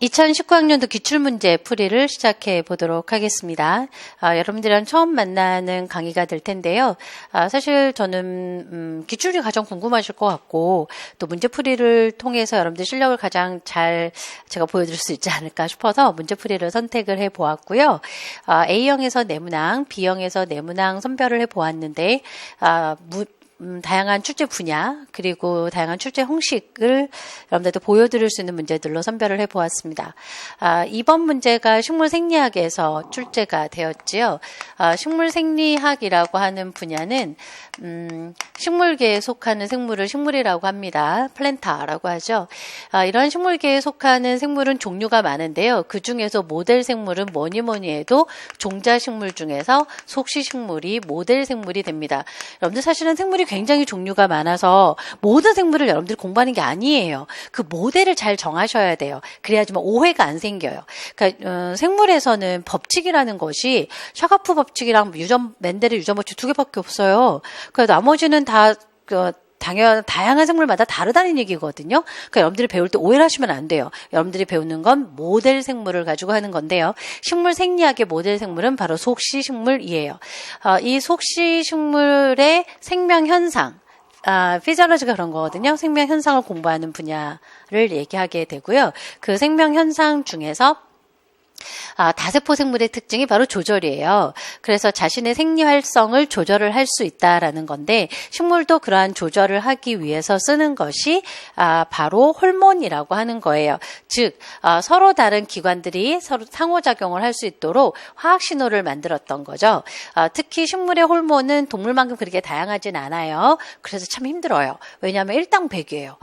2019학년도 기출문제 풀이를 시작해 보도록 하겠습니다. 여러분들이랑 처음 만나는 강의가 될 텐데요. 사실 저는 기출이 가장 궁금하실 것 같고 또 문제 풀이를 통해서 여러분들 실력을 가장 잘 제가 보여드릴 수 있지 않을까 싶어서 문제 풀이를 선택을 해 보았고요. A형에서 네문항, B형에서 네문항 선별을 해 보았는데 다양한 출제 분야 그리고 다양한 출제 형식을 여러분들도 보여드릴 수 있는 문제들로 선별을 해보았습니다. 이번 문제가 식물생리학에서 출제가 되었지요. 식물생리학이라고 하는 분야는 식물계에 속하는 생물을 식물이라고 합니다. 플랜타라고 하죠. 이런 식물계에 속하는 생물은 종류가 많은데요. 그 중에서 모델 생물은 뭐니 해도 종자식물 중에서 속시식물이 모델 생물이 됩니다. 여러분들 사실은 생물이 굉장히 종류가 많아서 모든 생물을 여러분들이 공부하는 게 아니에요. 그 모델을 잘 정하셔야 돼요. 그래야지만 오해가 안 생겨요. 그러니까 생물에서는 법칙이라는 것이 샤가프 법칙이랑 멘델의 유전 법칙 두 개밖에 없어요. 그러니까 나머지는 다 다양한 생물마다 다르다는 얘기거든요. 그러니까 여러분들이 배울 때 오해를 하시면 안 돼요. 여러분들이 배우는 건 모델 생물을 가지고 하는 건데요. 식물 생리학의 모델 생물은 바로 속시식물이에요. 이 속시식물의 생명 현상, 피지올로지가 그런 거거든요. 생명 현상을 공부하는 분야를 얘기하게 되고요. 그 생명 현상 중에서 다세포 생물의 특징이 바로 조절이에요. 그래서 자신의 생리 활성을 조절을 할 수 있다라는 건데 식물도 그러한 조절을 하기 위해서 쓰는 것이 바로 호르몬이라고 하는 거예요. 즉 서로 다른 기관들이 서로 상호작용을 할 수 있도록 화학 신호를 만들었던 거죠. 특히 식물의 호르몬은 동물만큼 그렇게 다양하진 않아요. 그래서 참 힘들어요. 왜냐하면 일당백이에요.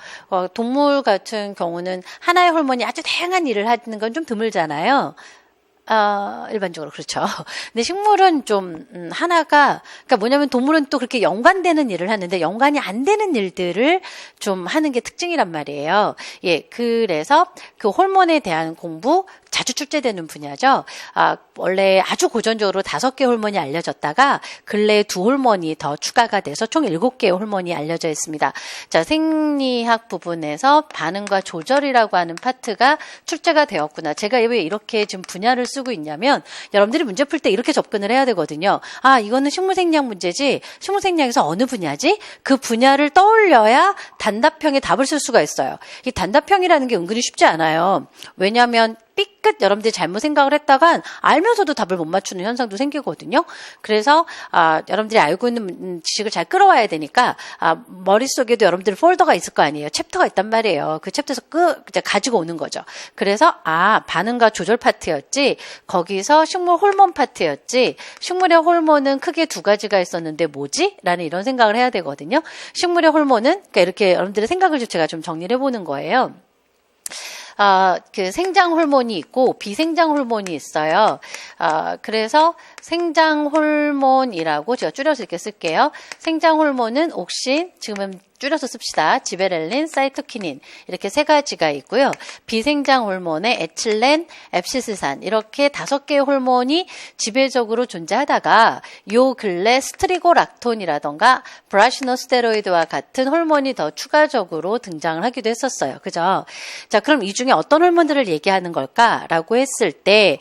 동물 같은 경우는 하나의 호르몬이 아주 다양한 일을 하는 건 좀 드물잖아요. 일반적으로 그렇죠. 근데 식물은 좀 하나가 그러니까 뭐냐면 동물은 또 그렇게 연관되는 일을 하는데 연관이 안 되는 일들을 좀 하는 게 특징이란 말이에요. 예, 그래서 그 호르몬에 대한 공부 자주 출제되는 분야죠. 원래 아주 고전적으로 5개 호르몬이 알려졌다가 근래에 2 호르몬이 더 추가가 돼서 총 7개의 호르몬이 알려져 있습니다. 자, 생리학 부분에서 반응과 조절이라고 하는 파트가 출제가 되었구나. 제가 왜 이렇게 지금 분야를 쓰고 있냐면 여러분들이 문제 풀 때 이렇게 접근을 해야 되거든요. 이거는 식물생리학 문제지. 식물생리학에서 어느 분야지? 그 분야를 떠올려야 단답형의 답을 쓸 수가 있어요. 이 단답형이라는 게 은근히 쉽지 않아요. 왜냐하면 삐끗 여러분들이 잘못 생각을 했다간 알면서도 답을 못 맞추는 현상도 생기거든요. 그래서 여러분들이 알고 있는 지식을 잘 끌어와야 되니까 머릿속에도 여러분들 폴더가 있을 거 아니에요. 챕터가 있단 말이에요. 그 챕터에서 이제 가지고 오는 거죠. 그래서 반응과 조절 파트였지 거기서 식물 호르몬 파트였지 식물의 호르몬은 크게 2가지가 있었는데 뭐지? 라는 이런 생각을 해야 되거든요. 식물의 호르몬은 그러니까 이렇게 여러분들의 생각을 제가 좀 정리를 해보는 거예요. 그 생장 호르몬이 있고 비생장 호르몬이 있어요. 그래서 생장 호르몬이라고 제가 줄여서 이렇게 쓸게요. 생장 호르몬은 옥신, 지금은 줄여서 씁시다. 지베렐린, 사이토키닌 이렇게 3가지가 있고요. 비생장 호르몬에 에틸렌, 앱시스산 이렇게 5개의 호르몬이 지배적으로 존재하다가 요 근래 스트리고락톤이라던가 브라시노스테로이드와 같은 호르몬이 더 추가적으로 등장을 하기도 했었어요. 그죠? 자, 그럼 이 중에 어떤 호르몬들을 얘기하는 걸까라고 했을 때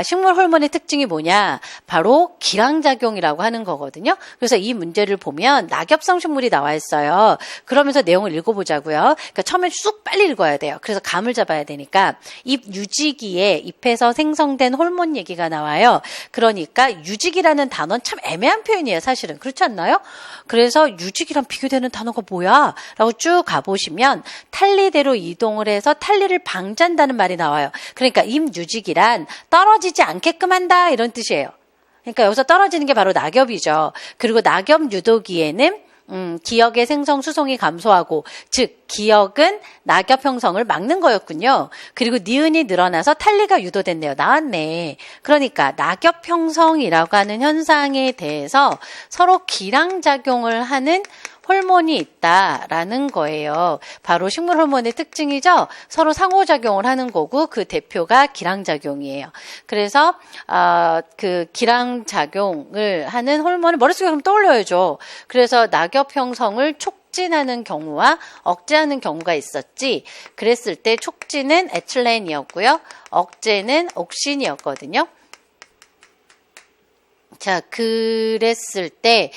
식물 호르몬의 특징이 뭐냐? 바로 기량작용이라고 하는 거거든요. 그래서 이 문제를 보면 낙엽성 식물이 나와 있어요. 그러면서 내용을 읽어보자고요. 그러니까 처음에 쑥 빨리 읽어야 돼요. 그래서 감을 잡아야 되니까 잎 유지기에 잎에서 생성된 호르몬 얘기가 나와요. 그러니까 유지기라는 단어는 참 애매한 표현이에요. 사실은. 그렇지 않나요? 그래서 유지기랑 비교되는 단어가 뭐야? 라고 쭉 가보시면 탄리대로 이동을 해서 탄리를 방지한다는 말이 나와요. 그러니까 잎 유지기란 떨어지지 않게끔 한다 이런 뜻이에요. 그러니까 여기서 떨어지는 게 바로 낙엽이죠. 그리고 낙엽 유도기에는 기역의 생성 수송이 감소하고 즉 기역은 낙엽 형성을 막는 거였군요. 그리고 니은이 늘어나서 탄리가 유도됐네요. 나왔네. 그러니까 낙엽 형성이라고 하는 현상에 대해서 서로 기량작용을 하는 호르몬이 있다라는 거예요. 바로 식물 호르몬의 특징이죠. 서로 상호작용을 하는 거고 그 대표가 기량작용이에요. 그래서 그 기량작용을 하는 호르몬을 머릿속에 그럼 떠올려야죠. 그래서 낙엽 형성을 촉진하는 경우와 억제하는 경우가 있었지. 그랬을 때 촉진은 에틸렌이었고요. 억제는 옥신이었거든요. 자, 그랬을 때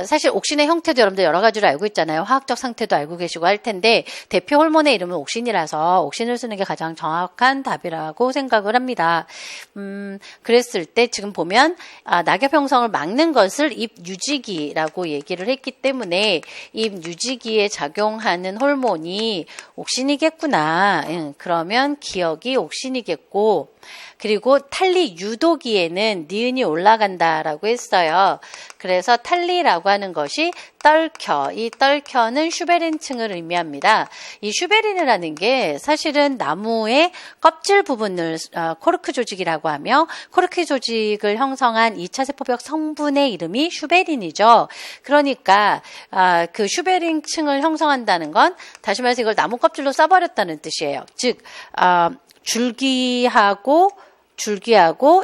사실 옥신의 형태도 여러분들 여러 가지로 알고 있잖아요. 화학적 상태도 알고 계시고 할 텐데 대표 호르몬의 이름은 옥신이라서 옥신을 쓰는 게 가장 정확한 답이라고 생각을 합니다. 그랬을 때 지금 보면 낙엽 형성을 막는 것을 잎 유지기라고 얘기를 했기 때문에 잎 유지기에 작용하는 호르몬이 옥신이겠구나. 그러면 기억이 옥신이겠고, 그리고 탈리 유도기에는 니은이 올라간다라고 했어요. 그래서 탈리라고 하는 것이 떨켜, 이 떨켜는 슈베린층을 의미합니다. 이 슈베린이라는 게 사실은 나무의 껍질 부분을 코르크 조직이라고 하며, 코르크 조직을 형성한 2차 세포벽 성분의 이름이 슈베린이죠. 그러니까 그 슈베린층을 형성한다는 건 다시 말해서 이걸 나무 껍질로 써버렸다는 뜻이에요. 즉 줄기하고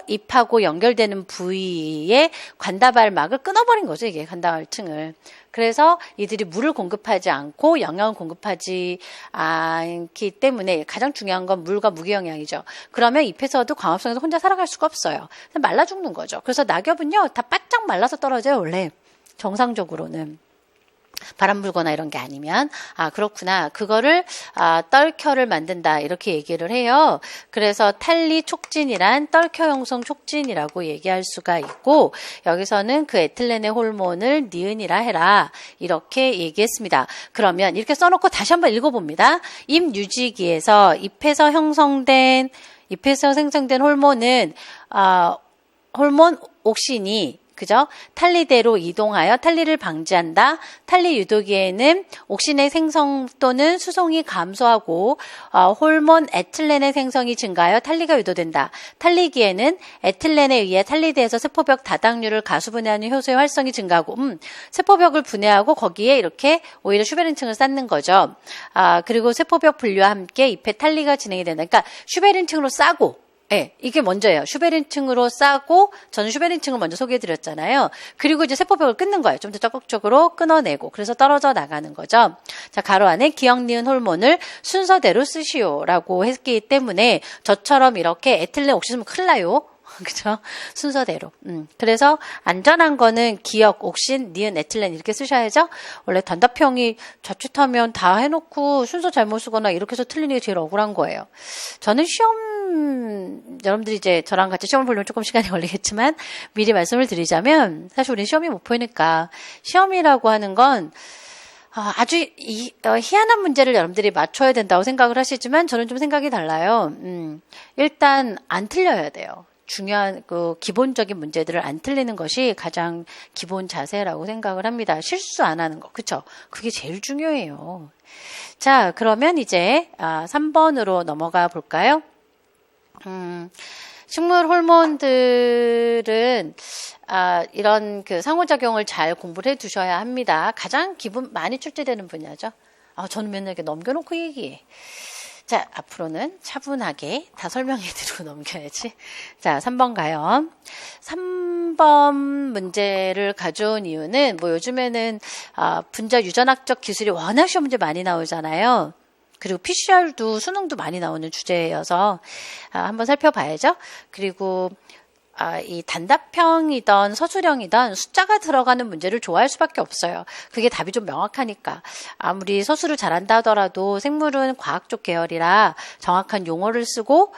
잎하고 연결되는 부위에 관다발막을 끊어버린 거죠. 이게 관다발층을. 그래서 이들이 물을 공급하지 않고 영양을 공급하지 않기 때문에 가장 중요한 건 물과 무기영양이죠. 그러면 잎에서도 광합성에서 혼자 살아갈 수가 없어요. 말라 죽는 거죠. 그래서 낙엽은요, 다 바짝 말라서 떨어져요. 원래 정상적으로는. 바람 불거나 이런 게 아니면. 그렇구나. 그거를 떨켜를 만든다 이렇게 얘기를 해요. 그래서 탈리 촉진이란 떨켜 형성 촉진이라고 얘기할 수가 있고, 여기서는 그 에틸렌의 호르몬을 니은이라 해라 이렇게 얘기했습니다. 그러면 이렇게 써놓고 다시 한번 읽어봅니다. 잎 유지기에서 잎에서 생성된 호르몬은 호르몬 옥신이 그죠? 탈리대로 이동하여 탈리를 방지한다. 탈리 유도기에는 옥신의 생성 또는 수송이 감소하고 호르몬 에틸렌의 생성이 증가하여 탈리가 유도된다. 탈리기에는 에틸렌에 의해 탈리대에서 세포벽 다당류를 가수분해하는 효소의 활성이 증가하고 세포벽을 분해하고 거기에 이렇게 오히려 슈베린층을 쌓는 거죠. 그리고 세포벽 분류와 함께 잎에 탈리가 진행이 된다. 그러니까 슈베린층으로 싸고, 네, 이게 먼저예요. 슈베린층으로 싸고, 저는 슈베린층을 먼저 소개해드렸잖아요. 그리고 이제 세포벽을 끊는 거예요. 좀 더 적극적으로 끊어내고, 그래서 떨어져 나가는 거죠. 자, 가로 안에 기억 니은 호르몬을 순서대로 쓰시오라고 했기 때문에 저처럼 이렇게 에틸렌 옥시스면 큰일 나요. 그죠? 순서대로. 그래서 안전한 거는 기억, 옥신, 니은, 에틸렌 이렇게 쓰셔야죠. 원래 단답형이 자칫하면 다 해놓고 순서 잘못 쓰거나 이렇게 해서 틀리는 게 제일 억울한 거예요. 저는 여러분들이 이제 저랑 같이 시험을 보려면 조금 시간이 걸리겠지만 미리 말씀을 드리자면, 사실 우리는 시험이 못 보니까 시험이라고 하는 건 아주 희한한 문제를 여러분들이 맞춰야 된다고 생각을 하시지만 저는 좀 생각이 달라요. 일단 안 틀려야 돼요. 중요한 기본적인 문제들을 안 틀리는 것이 가장 기본 자세라고 생각을 합니다. 실수 안 하는 거, 그쵸? 그게 제일 중요해요. 자, 그러면 이제 3번으로 넘어가 볼까요? 식물 호르몬들은 이런 그 상호작용을 잘 공부를 해 두셔야 합니다. 가장 많이 출제되는 분야죠. 저는 맨날 이렇게 넘겨놓고 얘기해. 자, 앞으로는 차분하게 다 설명해 드리고 넘겨야지. 자, 3번 가요. 3번 문제를 가져온 이유는 요즘에는 분자 유전학적 기술이 워낙 시험 문제 많이 나오잖아요. 그리고 PCR도 수능도 많이 나오는 주제여서 한번 살펴봐야죠. 그리고 이 단답형이든 서술형이든 숫자가 들어가는 문제를 좋아할 수밖에 없어요. 그게 답이 좀 명확하니까. 아무리 서술을 잘한다 하더라도 생물은 과학 쪽 계열이라 정확한 용어를 쓰고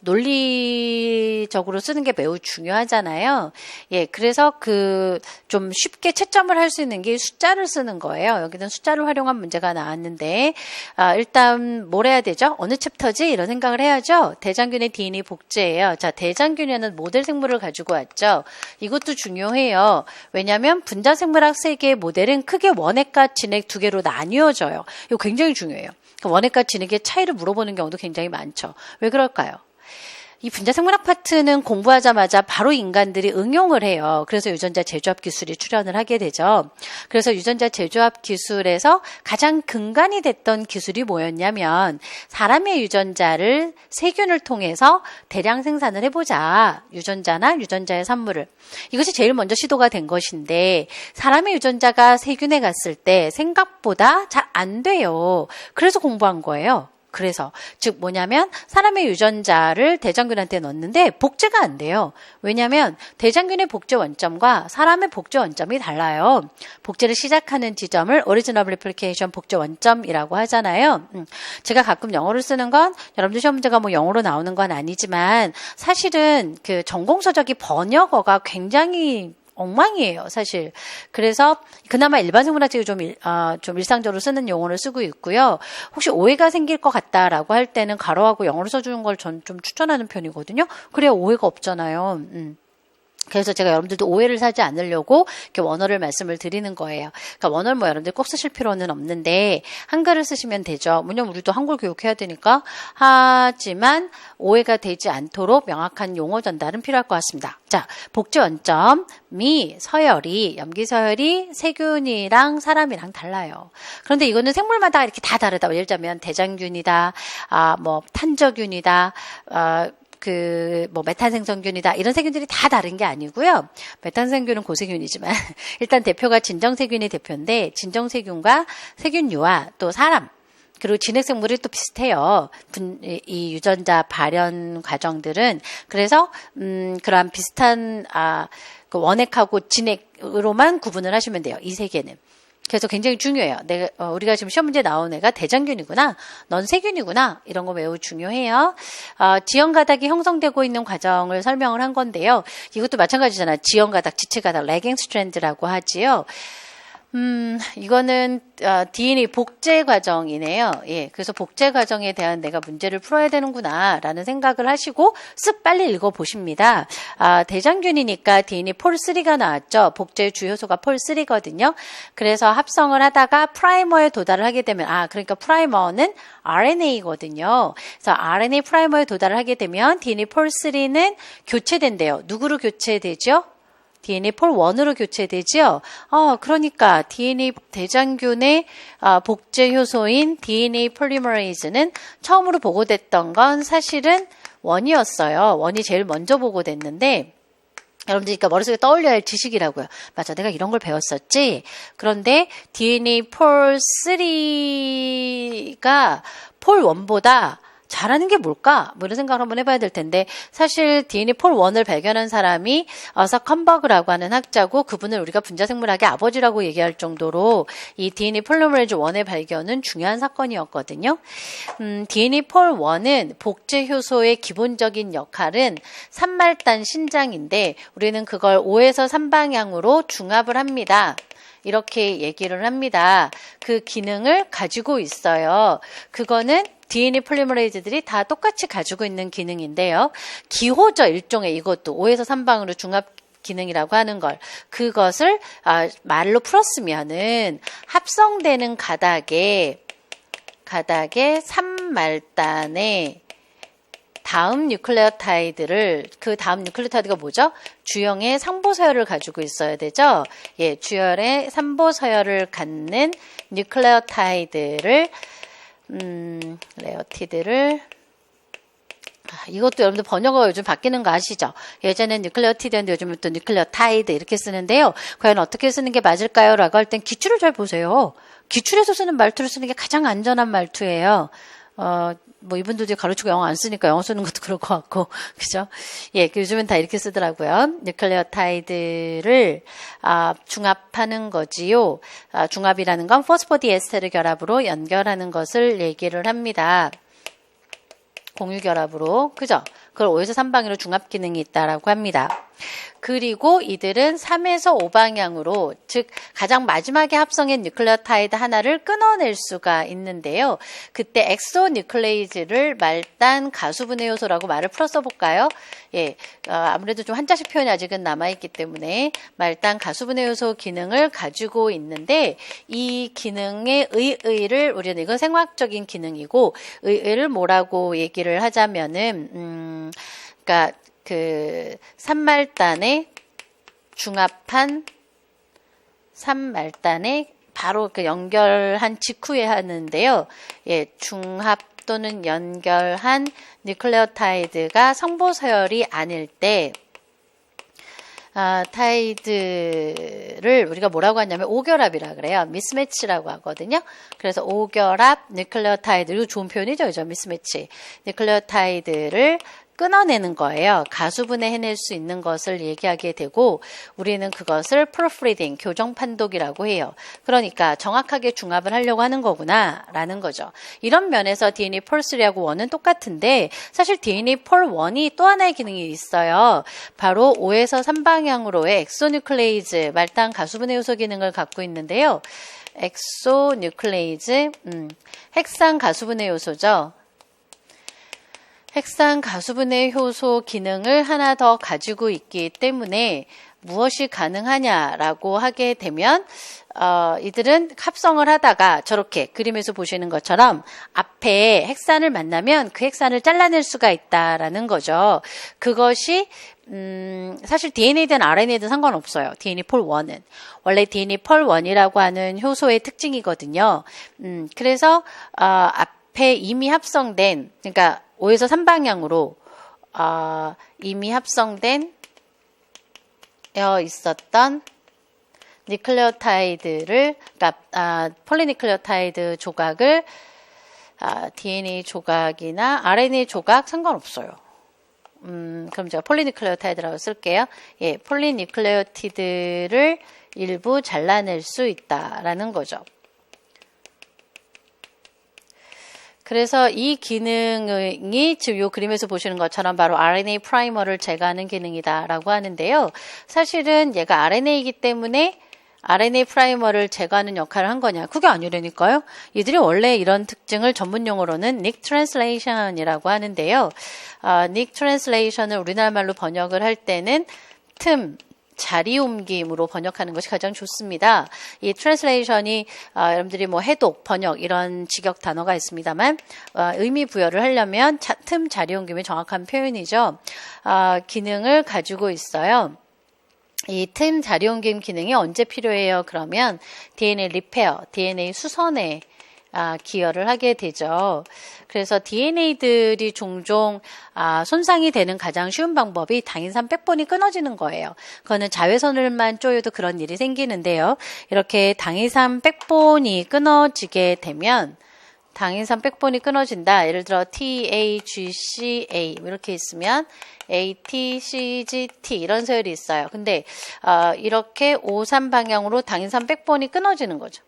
논리적으로 쓰는 게 매우 중요하잖아요. 예, 그래서 좀 쉽게 채점을 할 수 있는 게 숫자를 쓰는 거예요. 여기는 숫자를 활용한 문제가 나왔는데, 일단 뭘 해야 되죠? 어느 챕터지? 이런 생각을 해야죠. 대장균의 DNA 복제예요. 자, 대장균이라는 모델 생물을 가지고 왔죠. 이것도 중요해요. 왜냐하면 분자 생물학 세계의 모델은 크게 원핵과 진핵 두 개로 나뉘어져요. 이거 굉장히 중요해요. 원핵과 진핵의 차이를 물어보는 경우도 굉장히 많죠. 왜 그럴까요? 이 분자생물학 파트는 공부하자마자 바로 인간들이 응용을 해요. 그래서 유전자 재조합 기술이 출현을 하게 되죠. 그래서 유전자 재조합 기술에서 가장 근간이 됐던 기술이 뭐였냐면 사람의 유전자를 세균을 통해서 대량 생산을 해보자. 유전자나 유전자의 산물을. 이것이 제일 먼저 시도가 된 것인데 사람의 유전자가 세균에 갔을 때 생각보다 잘 안 돼요. 그래서 공부한 거예요. 그래서 즉 뭐냐면 사람의 유전자를 대장균한테 넣었는데 복제가 안 돼요. 왜냐하면 대장균의 복제 원점과 사람의 복제 원점이 달라요. 복제를 시작하는 지점을 오리지널 레플리케이션 복제 원점이라고 하잖아요. 제가 가끔 영어를 쓰는 건 여러분들 시험 문제가 뭐 영어로 나오는 건 아니지만 사실은 그 전공서적이 번역어가 굉장히 엉망이에요, 사실. 그래서 그나마 일반 생물학적으로 좀 일상적으로 쓰는 용어를 쓰고 있고요. 혹시 오해가 생길 것 같다라고 할 때는 가로하고 영어로 써주는 걸 전 좀 추천하는 편이거든요. 그래야 오해가 없잖아요. 그래서 제가 여러분들도 오해를 사지 않으려고 이렇게 원어를 말씀을 드리는 거예요. 그러니까 원어를 뭐 여러분들 꼭 쓰실 필요는 없는데 한글을 쓰시면 되죠. 왜냐면 우리도 한글 교육해야 되니까. 하지만 오해가 되지 않도록 명확한 용어 전달은 필요할 것 같습니다. 자, 복제 원점이 서열이 염기서열이 세균이랑 사람이랑 달라요. 그런데 이거는 생물마다 이렇게 다 다르다. 예를 들자면 대장균이다, 뭐 탄저균이다, 뭐 메탄생성균이다 이런 세균들이 다 다른 게 아니고요. 메탄생균은 고세균이지만 일단 대표가 진정세균이 대표인데 진정세균과 세균류와 또 사람 그리고 진핵생물이 또 비슷해요. 이 유전자 발현 과정들은 그래서 그러한 비슷한 그 원핵하고 진핵으로만 구분을 하시면 돼요. 이 세 개는. 그래서 굉장히 중요해요. 우리가 지금 시험 문제 나온 애가 대장균이구나, 넌 세균이구나, 이런 거 매우 중요해요. 지연 가닥이 형성되고 있는 과정을 설명을 한 건데요. 이것도 마찬가지잖아요. 지연 가닥, 지체 가닥, 레깅 스트랜드라고 하지요. 이거는 DNA 복제 과정이네요. 예, 그래서 복제 과정에 대한 내가 문제를 풀어야 되는구나라는 생각을 하시고 쓱 빨리 읽어보십니다. 대장균이니까 DNA 폴3가 나왔죠. 복제의 주요소가 폴3거든요. 그래서 합성을 하다가 프라이머에 도달을 하게 되면 그러니까 프라이머는 RNA거든요. 그래서 RNA 프라이머에 도달을 하게 되면 DNA 폴3는 교체된대요. 누구로 교체되죠? DNA 폴 1으로 교체되죠. 그러니까 DNA 대장균의 복제 효소인 DNA 폴리머레이즈는 처음으로 보고됐던 건 사실은 1이었어요. 1이 제일 먼저 보고됐는데 여러분들 그러니까 머릿속에 떠올려야 할 지식이라고요. 맞아, 내가 이런 걸 배웠었지. 그런데 DNA 폴 3가 폴 1보다 잘하는 게 뭘까? 뭐 이런 생각을 한번 해봐야 될 텐데 사실 DNA 폴 1을 발견한 사람이 어서 컴버그라고 하는 학자고 그분을 우리가 분자생물학의 아버지라고 얘기할 정도로 이 DNA 폴리머레이즈 1의 발견은 중요한 사건이었거든요. DNA 폴 1은 복제 효소의 기본적인 역할은 3말단 신장인데 우리는 그걸 5에서 3방향으로 중합을 합니다. 이렇게 얘기를 합니다. 그 기능을 가지고 있어요. 그거는 DNA 폴리머레이즈들이 다 똑같이 가지고 있는 기능인데요. 기호죠, 일종의 이것도 5에서 3방으로 중합 기능이라고 하는 걸. 그것을 말로 풀었으면은 합성되는 가닥에 3말단에 다음 뉴클레오타이드를 그 다음 뉴클레오타이드가 뭐죠? 주형의 상보서열을 가지고 있어야 되죠. 예, 주열의 상보서열을 갖는 뉴클레오타이드를 레오티드를 이것도 여러분들 번역어가 요즘 바뀌는 거 아시죠? 예전엔 뉴클레오티드였는데 요즘은 또 뉴클레오타이드 이렇게 쓰는데요. 과연 어떻게 쓰는 게 맞을까요? 라고 할 땐 기출을 잘 보세요. 기출에서 쓰는 말투를 쓰는 게 가장 안전한 말투예요. 뭐 이분들도 가르치고 영어 안 쓰니까 영어 쓰는 것도 그럴 것 같고 그죠? 예, 요즘은 다 이렇게 쓰더라고요. 뉴클레오타이드를 중합하는 거지요. 중합이라는 건 포스포디에스테르 결합으로 연결하는 것을 얘기를 합니다. 공유 결합으로, 그죠? 그걸 5에서 3방향으로 중합 기능이 있다라고 합니다. 그리고 이들은 3에서 5방향으로, 즉 가장 마지막에 합성한 뉴클레오타이드 하나를 끊어낼 수가 있는데요. 그때 엑소뉴클레이즈를 말단 가수분해 요소라고 말을 풀어 써볼까요? 예, 아무래도 좀 한자식 표현이 아직은 남아있기 때문에 말단 가수분해 요소 기능을 가지고 있는데 이 기능의 의의를 우리는 이건 생화학적인 기능이고 의의를 뭐라고 얘기를 하자면은 그러니까 그 산말단에 중합한 산말단에 바로 그 연결한 직후에 하는데요. 예, 중합 또는 연결한 뉴클레오타이드가 성보 서열이 아닐 때 타이드를 우리가 뭐라고 하냐면 오결합이라 그래요. 미스매치라고 하거든요. 그래서 오결합 뉴클레오타이드, 이거 좋은 표현이죠, 그죠? 미스매치. 뉴클레오타이드를 끊어내는 거예요. 가수분해 해낼 수 있는 것을 얘기하게 되고 우리는 그것을 proofreading, 교정 판독이라고 해요. 그러니까 정확하게 중합을 하려고 하는 거구나 라는 거죠. 이런 면에서 DNA 폴 3하고 1은 똑같은데 사실 DNA 폴 1이 또 하나의 기능이 있어요. 바로 5에서 3방향으로의 엑소뉴클레이즈, 말단 가수분해 요소 기능을 갖고 있는데요. 엑소뉴클레이즈, 핵산 가수분해 요소죠. 핵산 가수분해 효소 기능을 하나 더 가지고 있기 때문에 무엇이 가능하냐라고 하게 되면 이들은 합성을 하다가 저렇게 그림에서 보시는 것처럼 앞에 핵산을 만나면 그 핵산을 잘라낼 수가 있다라는 거죠. 그것이 사실 DNA든 RNA든 상관없어요. DNA 폴 1은. 원래 DNA 폴 1이라고 하는 효소의 특징이거든요. 그래서 앞에 이미 합성된, 그러니까 5에서 3방향으로 이미 합성된 있었던 니클레오타이드를, 그러니까 폴리니클레오타이드 조각을 DNA 조각이나 RNA 조각 상관없어요. 그럼 제가 폴리니클레오타이드라고 쓸게요. 예, 폴리니클레오티드를 일부 잘라낼 수 있다라는 거죠. 그래서 이 기능이 지금 이 그림에서 보시는 것처럼 바로 RNA 프라이머를 제거하는 기능이다라고 하는데요. 사실은 얘가 RNA이기 때문에 RNA 프라이머를 제거하는 역할을 한 거냐? 그게 아니라니까요. 이들이 원래 이런 특징을 전문 용어로는 nick translation이라고 하는데요. nick translation을 우리나라 말로 번역을 할 때는 틈, 자리 옮김으로 번역하는 것이 가장 좋습니다. 이 트랜슬레이션이 여러분들이 뭐 해독, 번역 이런 직역 단어가 있습니다만 의미 부여를 하려면 틈, 자리 옮김이 정확한 표현이죠. 기능을 가지고 있어요. 이 틈 자리 옮김 기능이 언제 필요해요? 그러면 DNA 리페어, DNA 수선에 기여를 하게 되죠. 그래서 DNA들이 종종 손상이 되는 가장 쉬운 방법이 당인산 백본이 끊어지는 거예요. 그거는 자외선을만 쪼여도 그런 일이 생기는데요. 이렇게 당인산 백본이 끊어지게 되면 당인산 백본이 끊어진다. 예를 들어 TAGCA 이렇게 있으면 ATCGT 이런 서열이 있어요. 근데 이렇게 5,3 방향으로 당인산 백본이 끊어지는 거죠.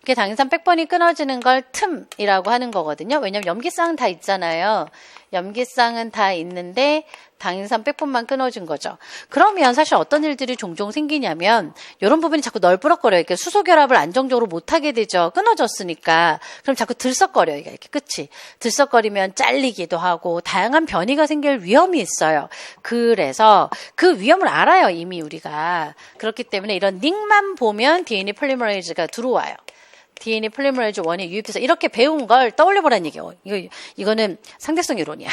이렇게 당인산 백본이 끊어지는 걸 틈이라고 하는 거거든요. 왜냐하면 염기쌍은 다 있잖아요. 염기쌍은 다 있는데 당인산 백본만 끊어진 거죠. 그러면 사실 어떤 일들이 종종 생기냐면 이런 부분이 자꾸 널브럭거려요. 이렇게 수소결합을 안정적으로 못하게 되죠. 끊어졌으니까. 그럼 자꾸 들썩거려요. 이렇게 끝이. 들썩거리면 잘리기도 하고 다양한 변이가 생길 위험이 있어요. 그래서 그 위험을 알아요. 이미 우리가. 그렇기 때문에 이런 닉만 보면 DNA 폴리머레이즈가 들어와요. DNA 폴리머레이즈 1이 유입해서 이렇게 배운 걸 떠올려보라는 얘기예요. 이거는 상대성 이론이야.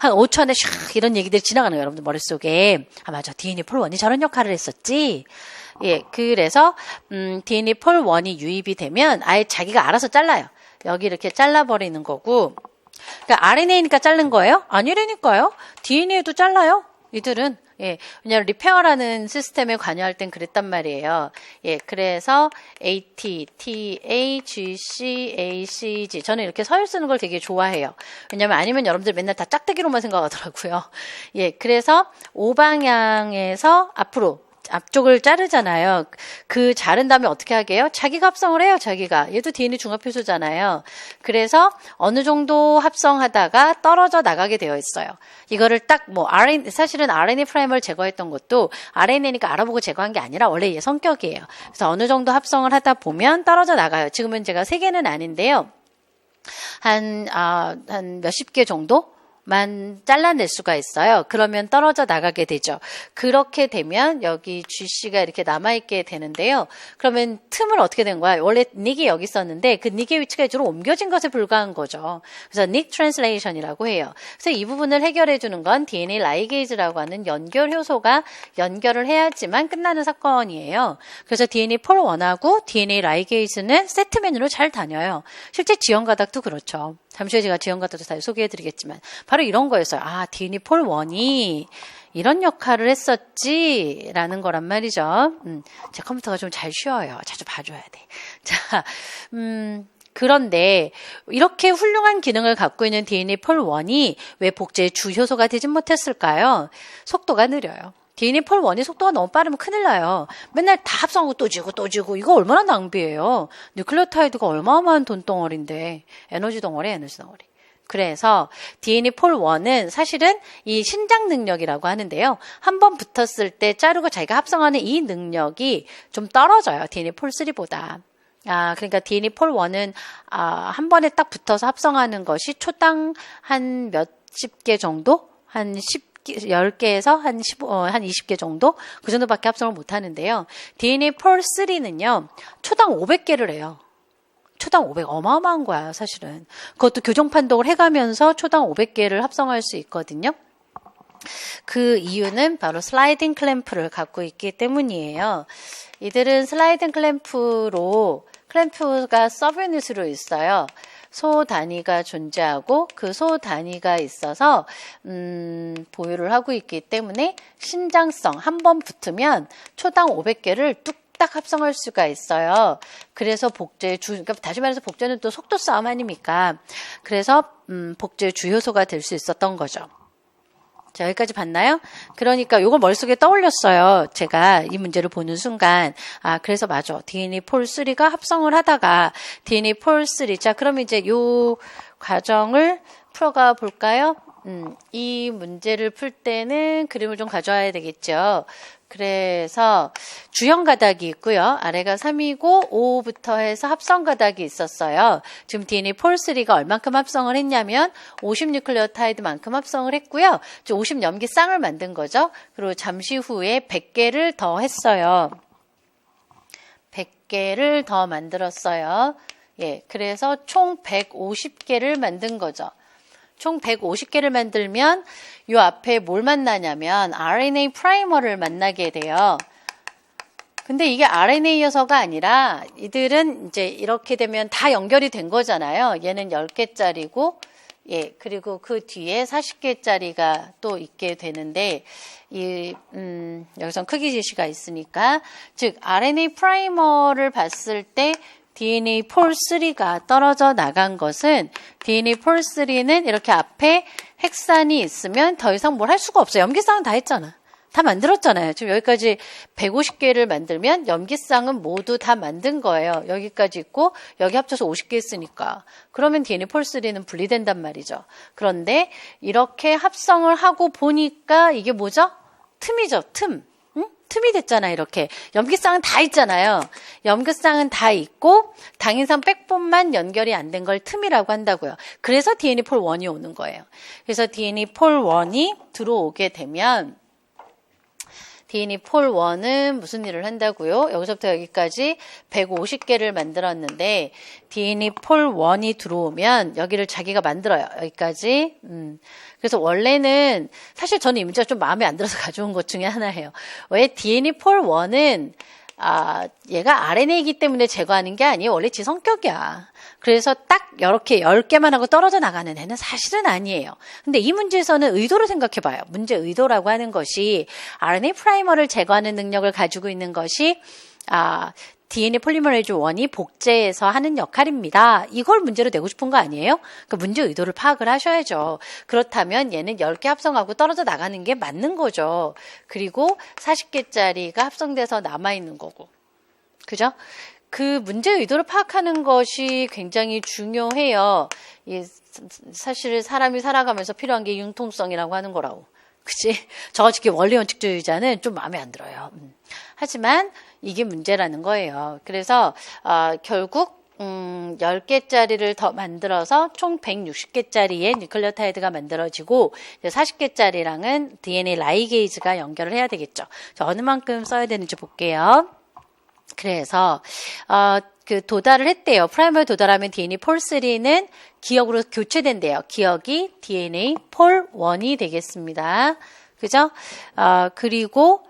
한 5초 안에 샥 이런 얘기들이 지나가는 거예요. 여러분들 머릿속에. 맞아. DNA 폴 1이 저런 역할을 했었지. 예, 그래서 DNA 폴 1이 유입이 되면 아예 자기가 알아서 잘라요. 여기 이렇게 잘라버리는 거고. 그러니까 RNA니까 자른 거예요? 아니라니까요. DNA도 잘라요. 이들은. 예, 왜냐하면 리페어라는 시스템에 관여할 땐 그랬단 말이에요. 예, 그래서 AT, TA, GC, ACG. 저는 이렇게 서열 쓰는 걸 되게 좋아해요. 왜냐하면 아니면 여러분들 맨날 다 짝대기로만 생각하더라고요. 예, 그래서 5방향에서 앞쪽을 자르잖아요. 그 자른 다음에 어떻게 하게요? 자기가 합성을 해요, 자기가. 얘도 DNA 중합효소잖아요. 그래서 어느 정도 합성하다가 떨어져 나가게 되어 있어요. 이거를 딱 사실은 RNA 프라이머를 제거했던 것도 RNA니까 알아보고 제거한 게 아니라 원래 얘 성격이에요. 그래서 어느 정도 합성을 하다 보면 떨어져 나가요. 지금은 제가 3개는 아닌데요. 한 몇십 개 정도? 만 잘라낼 수가 있어요. 그러면 떨어져 나가게 되죠. 그렇게 되면 여기 GC가 이렇게 남아있게 되는데요. 그러면 틈을 어떻게 된 거야? 원래 닉이 여기 있었는데 그 닉의 위치가 이쪽으로 옮겨진 것에 불과한 거죠. 그래서 닉 트랜슬레이션이라고 해요. 그래서 이 부분을 해결해 주는 건 DNA 라이게이즈라고 하는 연결 효소가 연결을 해야지만 끝나는 사건이에요. 그래서 DNA 폴 1하고 DNA 라이게이즈는 세트 메뉴로 잘 다녀요. 실제 지연가닥도 그렇죠. 잠시 후에 제가 지연가닥도 다 소개해드리겠지만 바로 이런 거였어요. 아, DNA 폴 1이 이런 역할을 했었지라는 거란 말이죠. 제 컴퓨터가 좀 잘 쉬어요. 자주 봐줘야 돼. 자, 그런데 이렇게 훌륭한 기능을 갖고 있는 DNA 폴 1이 왜 복제의 주 효소가 되지 못했을까요? 속도가 느려요. DNA 폴 1이 속도가 너무 빠르면 큰일 나요. 맨날 다 합성하고 또 지고 이거 얼마나 낭비예요. 뉴클레오타이드가 어마어마한 돈덩어리인데 에너지 덩어리. 그래서 DNA 폴 1은 사실은 이 신장 능력이라고 하는데요. 한 번 붙었을 때 자르고 자기가 합성하는 이 능력이 좀 떨어져요. DNA 폴 3보다. 그러니까 DNA 폴 1은 한 번에 딱 붙어서 합성하는 것이 초당 한 몇십 개 정도? 한 10개에서 한 20개 정도? 그 정도밖에 합성을 못 하는데요. DNA 폴 3는요, 초당 500개를 해요. 초당 500, 어마어마한 거야, 사실은. 그것도 교정 판독을 해가면서 초당 500개를 합성할 수 있거든요. 그 이유는 바로 슬라이딩 클램프를 갖고 있기 때문이에요. 이들은 슬라이딩 클램프가 서브유닛으로 있어요. 소 단위가 존재하고 그 소 단위가 있어서 보유를 하고 있기 때문에 신장성 한 번 붙으면 초당 500개를 뚝딱 합성할 수가 있어요. 그래서 그러니까 다시 말해서 복제는 또 속도 싸움 아닙니까? 그래서 복제의 주요소가 될 수 있었던 거죠. 자, 여기까지 봤나요? 그러니까 요걸 머릿속에 떠올렸어요. 제가 이 문제를 보는 순간. 그래서 맞아. DNA 폴 3가 합성을 하다가 DNA 폴 3. 자, 그럼 이제 요 과정을 풀어가 볼까요? 이 문제를 풀 때는 그림을 좀 가져와야 되겠죠. 그래서 주형 가닥이 있고요. 아래가 3이고 5부터 해서 합성 가닥이 있었어요. 지금 DNA 폴 3가 얼만큼 합성을 했냐면 50 뉴클레오타이드만큼 합성을 했고요. 50 염기 쌍을 만든 거죠. 그리고 잠시 후에 100개를 더 했어요. 100개를 더 만들었어요. 예, 그래서 총 150개를 만든 거죠. 총 150개를 만들면 요 앞에 뭘 만나냐면 RNA 프라이머를 만나게 돼요. 근데 이게 RNA여서가 아니라 이들은 이제 이렇게 되면 다 연결이 된 거잖아요. 얘는 10개짜리고 예, 그리고 그 뒤에 40개짜리가 또 있게 되는데 여기선 크기 지시가 있으니까 즉 RNA 프라이머를 봤을 때 DNA 폴 3가 떨어져 나간 것은 DNA 폴 3는 이렇게 앞에 핵산이 있으면 더 이상 뭘 할 수가 없어요. 염기쌍은 다 했잖아. 다 만들었잖아요. 지금 여기까지 150개를 만들면 염기쌍은 모두 다 만든 거예요. 여기까지 있고 여기 합쳐서 50개 있으니까. 그러면 DNA 폴 3는 분리된단 말이죠. 그런데 이렇게 합성을 하고 보니까 이게 뭐죠? 틈이죠. 틈. 틈이 됐잖아요. 이렇게 염기쌍은 다 있잖아요. 염기쌍은 다 있고 당인상 백본만 연결이 안 된 걸 틈이라고 한다고요. 그래서 DNA 폴 1이 오는 거예요. 그래서 DNA 폴 1이 들어오게 되면 DNA 폴 1은 무슨 일을 한다고요? 여기서부터 여기까지 150개를 만들었는데 DNA 폴 1이 들어오면 여기를 자기가 만들어요. 여기까지. 그래서 원래는 사실 저는 이 문제가 좀 마음에 안 들어서 가져온 것 중에 하나예요. 왜 DNA 폴 1은 얘가 RNA이기 때문에 제거하는 게 아니에요. 원래 지 성격이야. 그래서 딱 이렇게 10개만 하고 떨어져 나가는 애는 사실은 아니에요. 근데 이 문제에서는 의도를 생각해 봐요. 문제 의도라고 하는 것이 RNA 프라이머를 제거하는 능력을 가지고 있는 것이 DNA 폴리머레이즈 1이 복제해서 하는 역할입니다. 이걸 문제로 내고 싶은 거 아니에요? 그러니까 문제 의도를 파악을 하셔야죠. 그렇다면 얘는 10개 합성하고 떨어져 나가는 게 맞는 거죠. 그리고 40개짜리가 합성돼서 남아있는 거고. 그죠? 그 문제 의도를 파악하는 것이 굉장히 중요해요. 사실 사람이 살아가면서 필요한 게 융통성이라고 하는 거라고. 그치? 저같이 원리 원칙주의자는 좀 마음에 안 들어요. 하지만 이게 문제라는 거예요. 그래서 결국 10개짜리를 더 만들어서 총 160개짜리의 뉴클레오타이드가 만들어지고 40개짜리랑은 DNA 라이게이즈가 연결을 해야 되겠죠. 어느 만큼 써야 되는지 볼게요. 그래서 그 도달을 했대요. 프라이머에 도달하면 DNA 폴 3는 기억으로 교체된대요. 기억이 DNA 폴 1이 되겠습니다. 그죠? 그리고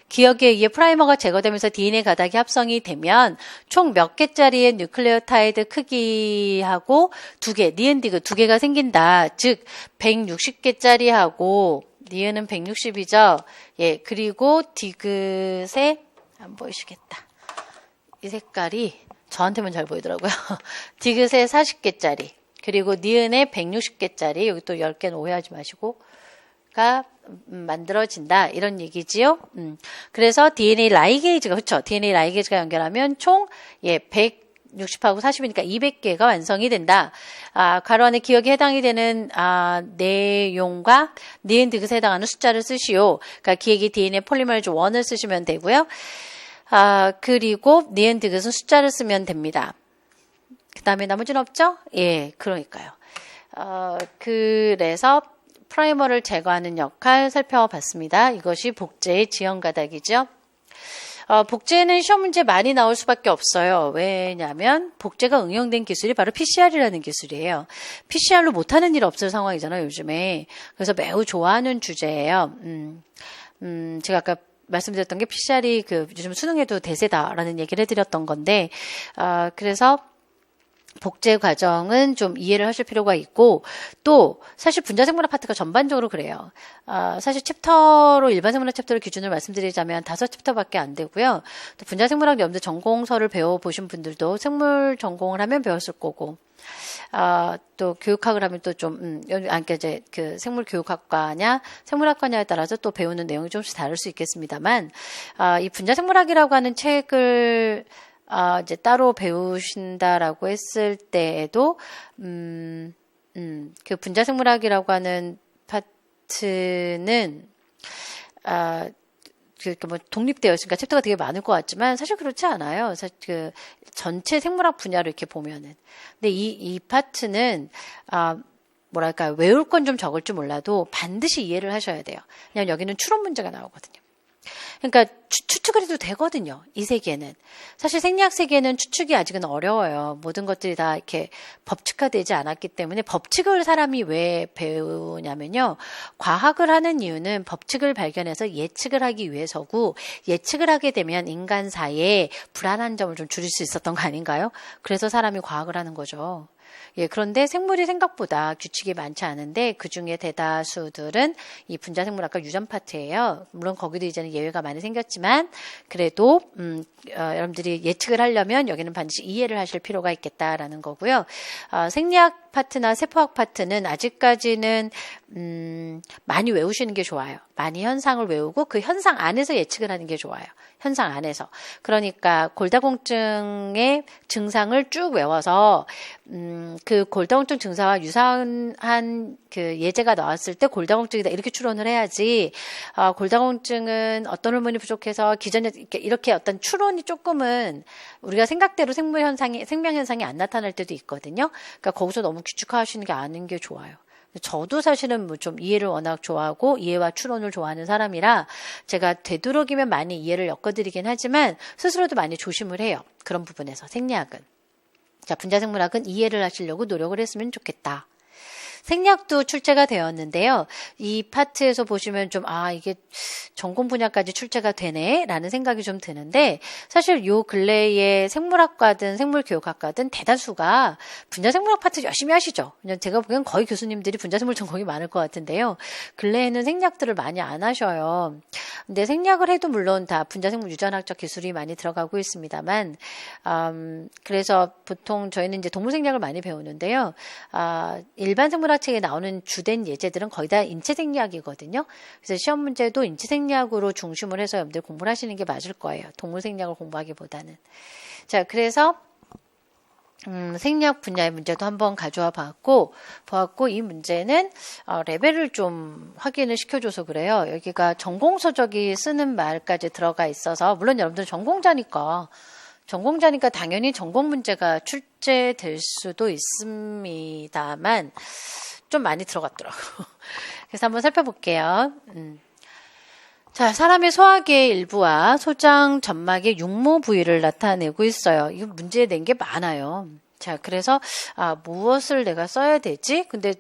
기억에 의해 프라이머가 제거되면서 DNA 가닥이 합성이 되면 총 몇 개짜리의 뉴클레오타이드 크기하고 2개, 니은디귿 2개가 생긴다. 즉 160개짜리하고 니은은 160이죠. 예, 그리고 디귿에 안 보이시겠다. 이 색깔이 저한테만 잘 보이더라고요. 디귿에 40개짜리 그리고 니은에 160개짜리 여기 또 10개는 오해하지 마시고가 만들어진다 이런 얘기지요. 그래서 DNA 라이게이즈가 그렇죠. DNA 라이게이즈가 연결하면 총 160하고 40이니까 200개가 완성이 된다. 가로 안에 기억에 해당이 되는 내용과 니은 디귿에 해당하는 숫자를 쓰시오. 그러니까 기억이 DNA 폴리머리즈 1을 쓰시면 되고요. 그리고 니은 디귿은 숫자를 쓰면 됩니다. 그 다음에 나머지는 없죠? 예, 그러니까요. 그래서 프라이머를 제거하는 역할 살펴봤습니다. 이것이 복제의 지연 가닥이죠. 복제는 시험 문제 많이 나올 수밖에 없어요. 왜냐하면 복제가 응용된 기술이 바로 PCR이라는 기술이에요. PCR로 못하는 일 없을 상황이잖아요, 요즘에. 그래서 매우 좋아하는 주제예요. 제가 아까 말씀드렸던 게 PCR이 요즘 수능에도 대세다라는 얘기를 해드렸던 건데, 그래서 복제 과정은 좀 이해를 하실 필요가 있고 또 사실 분자생물학 파트가 전반적으로 그래요. 사실 챕터로 일반 생물학 챕터를 기준으로 말씀드리자면 5챕터밖에 안 되고요. 또 분자생물학 여러분들 전공서를 배워보신 분들도 생물 전공을 하면 배웠을 거고 또 교육학을 하면 또 좀 그러니까 이제 그 생물 교육학과냐 생물학과냐에 따라서 또 배우는 내용이 조금씩 다를 수 있겠습니다만 이 분자생물학이라고 하는 책을 이제 따로 배우신다라고 했을 때에도, 그 분자생물학이라고 하는 파트는, 뭐 독립되어 있으니까 챕터가 되게 많을 것 같지만 사실 그렇지 않아요. 사실 전체 생물학 분야를 이렇게 보면은. 근데 이 파트는, 뭐랄까, 외울 건 좀 적을 줄 몰라도 반드시 이해를 하셔야 돼요. 왜냐면 여기는 추론 문제가 나오거든요. 그러니까 추측을 해도 되거든요. 이 세계는. 사실 생리학 세계는 추측이 아직은 어려워요. 모든 것들이 다 이렇게 법칙화되지 않았기 때문에 법칙을 사람이 왜 배우냐면요. 과학을 하는 이유는 법칙을 발견해서 예측을 하기 위해서고 예측을 하게 되면 인간사의 불안한 점을 좀 줄일 수 있었던 거 아닌가요? 그래서 사람이 과학을 하는 거죠. 예, 그런데 생물이 생각보다 규칙이 많지 않은데 그중에 대다수들은 이 분자생물학과 유전 파트예요. 물론 거기도 이제는 예외가 많이 생겼지만 그래도 여러분들이 예측을 하려면 여기는 반드시 이해를 하실 필요가 있겠다라는 거고요. 생리학 파트나 세포학 파트는 아직까지는 많이 외우시는 게 좋아요. 많이 현상을 외우고 그 현상 안에서 예측을 하는 게 좋아요. 현상 안에서. 그러니까 골다공증의 증상을 쭉 외워서 그 골다공증 증상과 유사한 그 예제가 나왔을 때 골다공증이다 이렇게 추론을 해야지 골다공증은 어떤 호르몬이 부족해서 기전에 이렇게 어떤 추론이 조금은 우리가 생각대로 생명 현상이 안 나타날 때도 있거든요. 그러니까 거기서 너무 규칙화하시는 게 아닌 게 좋아요. 저도 사실은 뭐 좀 이해를 워낙 좋아하고 이해와 추론을 좋아하는 사람이라 제가 되도록이면 많이 이해를 엮어드리긴 하지만 스스로도 많이 조심을 해요. 그런 부분에서 생리학은. 자, 분자생물학은 이해를 하시려고 노력을 했으면 좋겠다. 생리학도 출제가 되었는데요. 이 파트에서 보시면 좀 이게 전공 분야까지 출제가 되네 라는 생각이 좀 드는데 사실 요 근래에 생물학과든 생물교육학과든 대다수가 분자생물학 파트 열심히 하시죠. 그냥 제가 보기엔 거의 교수님들이 분자생물 전공이 많을 것 같은데요. 근래에는 생리학들을 많이 안 하셔요. 근데 생리학을 해도 물론 다 분자생물 유전학적 기술이 많이 들어가고 있습니다만 그래서 보통 저희는 이제 동물생리학을 많이 배우는데요. 일반 생물학 책에 나오는 주된 예제들은 거의 다 인체생리학이거든요. 그래서 시험 문제도 인체생리학으로 중심을 해서 여러분들 공부를 하시는 게 맞을 거예요. 동물생리학을 공부하기보다는. 자, 그래서 생리학 분야의 문제도 한번 가져와 보았고 이 문제는 레벨을 좀 확인을 시켜줘서 그래요. 여기가 전공서적이 쓰는 말까지 들어가 있어서 물론 여러분들 전공자니까 전공자니까 당연히 전공 문제가 출제될 수도 있습니다만 좀 많이 들어갔더라고요. 그래서 한번 살펴볼게요. 자, 사람의 소화기의 일부와 소장 점막의 육모 부위를 나타내고 있어요. 이거 문제 낸 게 많아요. 자, 그래서 무엇을 내가 써야 되지? 근데